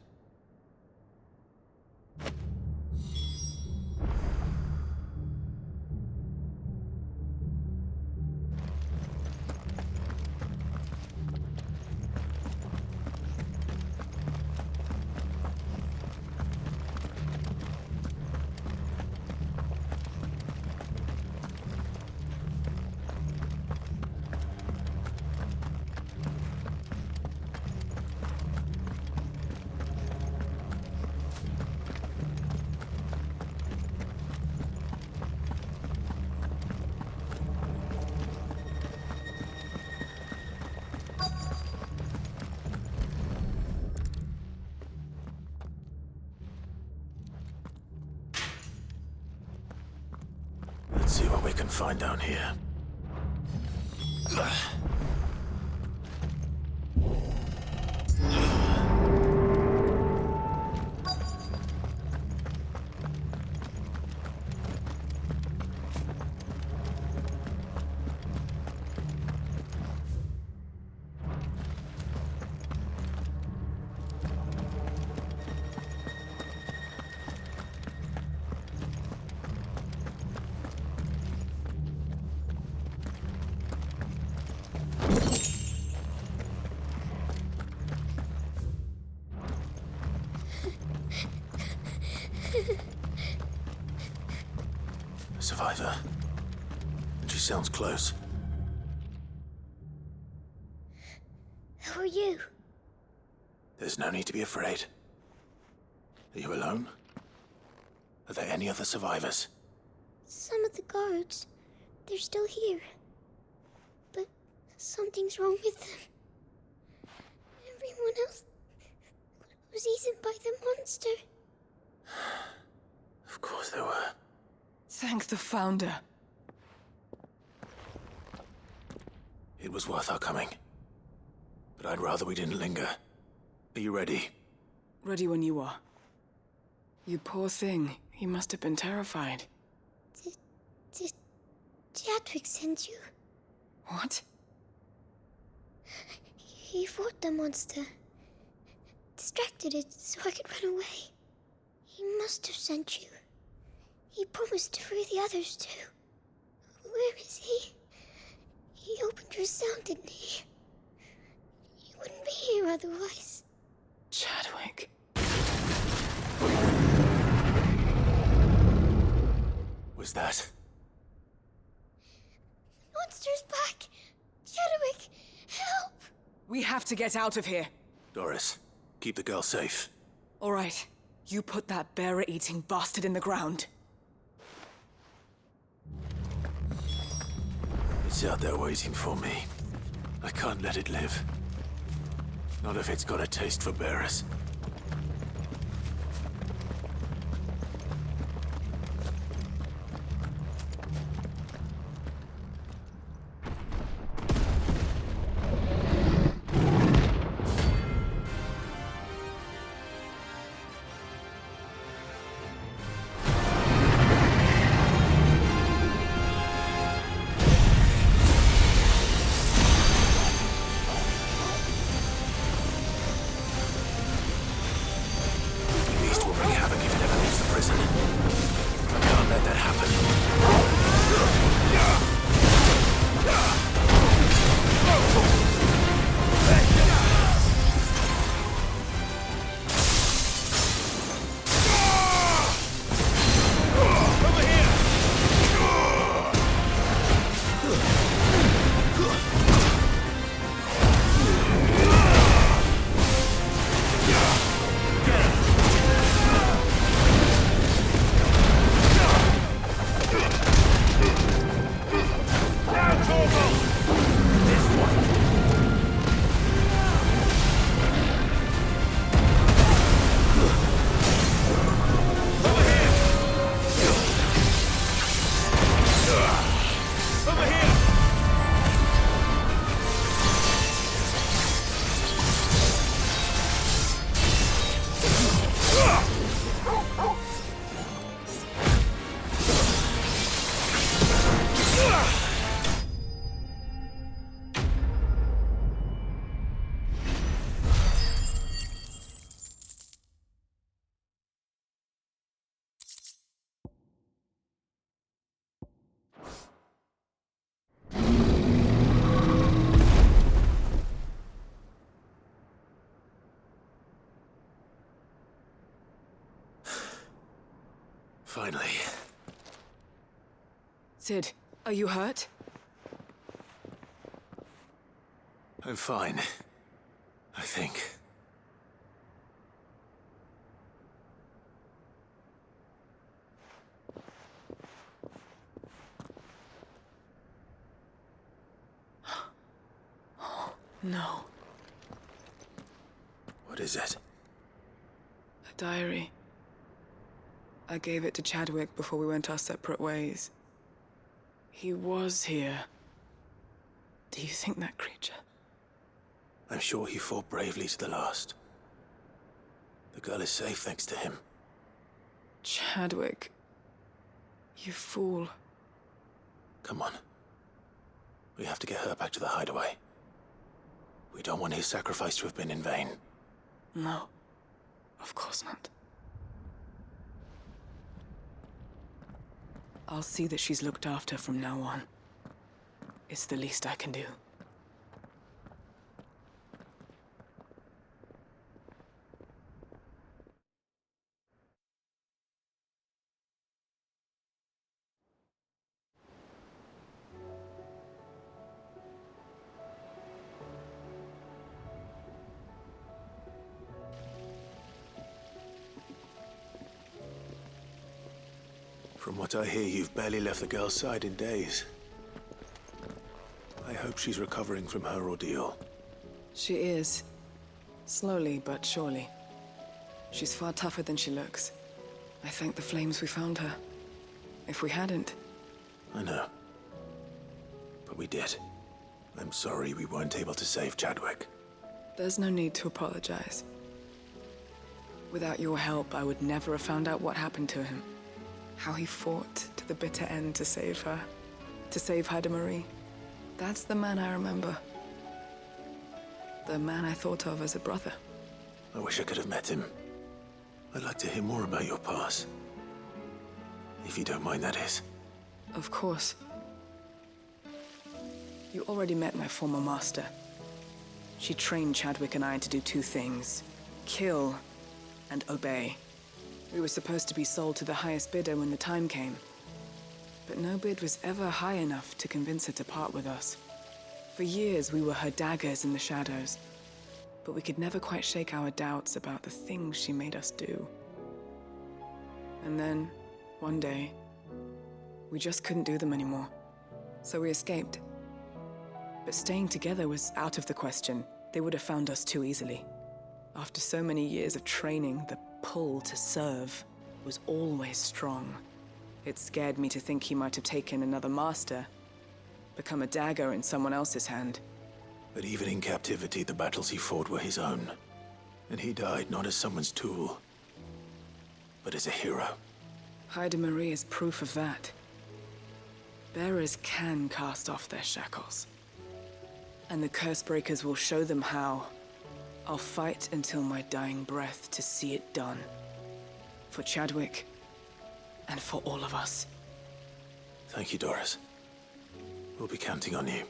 Speaker 2: Let's see what we can find down here. A survivor. And she sounds close.
Speaker 10: Who are you?
Speaker 2: There's no need to be afraid. Are you alone? Are there any other survivors?
Speaker 10: Some of the guards. They're still here. But something's wrong with them. Everyone else was eaten by the monster.
Speaker 2: Of course there were.
Speaker 7: Thank the Founder.
Speaker 2: It was worth our coming. But I'd rather we didn't linger. Are you ready?
Speaker 7: Ready when you are. You poor thing. You must have been terrified.
Speaker 10: Did Chadwick send you?
Speaker 7: What?
Speaker 10: He fought the monster. Distracted it so I could run away. He must have sent you. He promised to free the others too. Where is he? He opened your cell, didn't he? You wouldn't be here otherwise.
Speaker 7: Chadwick.
Speaker 2: Was that?
Speaker 10: Monster's back! Chadwick, help!
Speaker 7: We have to get out of here.
Speaker 2: Doris, keep the girl safe.
Speaker 7: All right. You put that bearer-eating bastard in the ground.
Speaker 2: It's out there waiting for me. I can't let it live. Not if it's got a taste for bearers. Finally.
Speaker 7: Sid, are you hurt?
Speaker 2: I'm fine. I think.
Speaker 7: No.
Speaker 2: What is it?
Speaker 7: A diary. I gave it to Chadwick before we went our separate ways. He was here. Do you think that creature?
Speaker 2: I'm sure he fought bravely to the last. The girl is safe thanks to him.
Speaker 7: Chadwick. You fool.
Speaker 2: Come on. We have to get her back to the hideaway. We don't want his sacrifice to have been in vain.
Speaker 7: No. Of course not. I'll see that she's looked after from now on. It's the least I can do.
Speaker 2: From what I hear, you've barely left the girl's side in days. I hope she's recovering from her ordeal.
Speaker 7: She is. Slowly but surely. She's far tougher than she looks. I thank the flames we found her. If we hadn't...
Speaker 2: I know. But we did. I'm sorry we weren't able to save Chadwick.
Speaker 7: There's no need to apologize. Without your help, I would never have found out what happened to him. How he fought to the bitter end to save her. To save Haida Marie. That's the man I remember. The man I thought of as a brother.
Speaker 2: I wish I could have met him. I'd like to hear more about your past. If you don't mind, that is.
Speaker 7: Of course. You already met my former master. She trained Chadwick and I to do two things. Kill and obey. We were supposed to be sold to the highest bidder when the time came. But no bid was ever high enough to convince her to part with us. For years, we were her daggers in the shadows. But we could never quite shake our doubts about the things she made us do. And then, one day, we just couldn't do them anymore. So we escaped. But staying together was out of the question. They would have found us too easily. After so many years of training, the pull to serve was always strong. It scared me to think he might have taken another master, become a dagger in someone else's hand.
Speaker 2: But even in captivity, the battles he fought were his own. And he died not as someone's tool, but as a hero.
Speaker 7: Haida Marie is proof of that. Bearers can cast off their shackles. And the Cursebreakers will show them how. I'll fight until my dying breath to see it done. For Chadwick, and for all of us.
Speaker 2: Thank you, Doris. We'll be counting on you.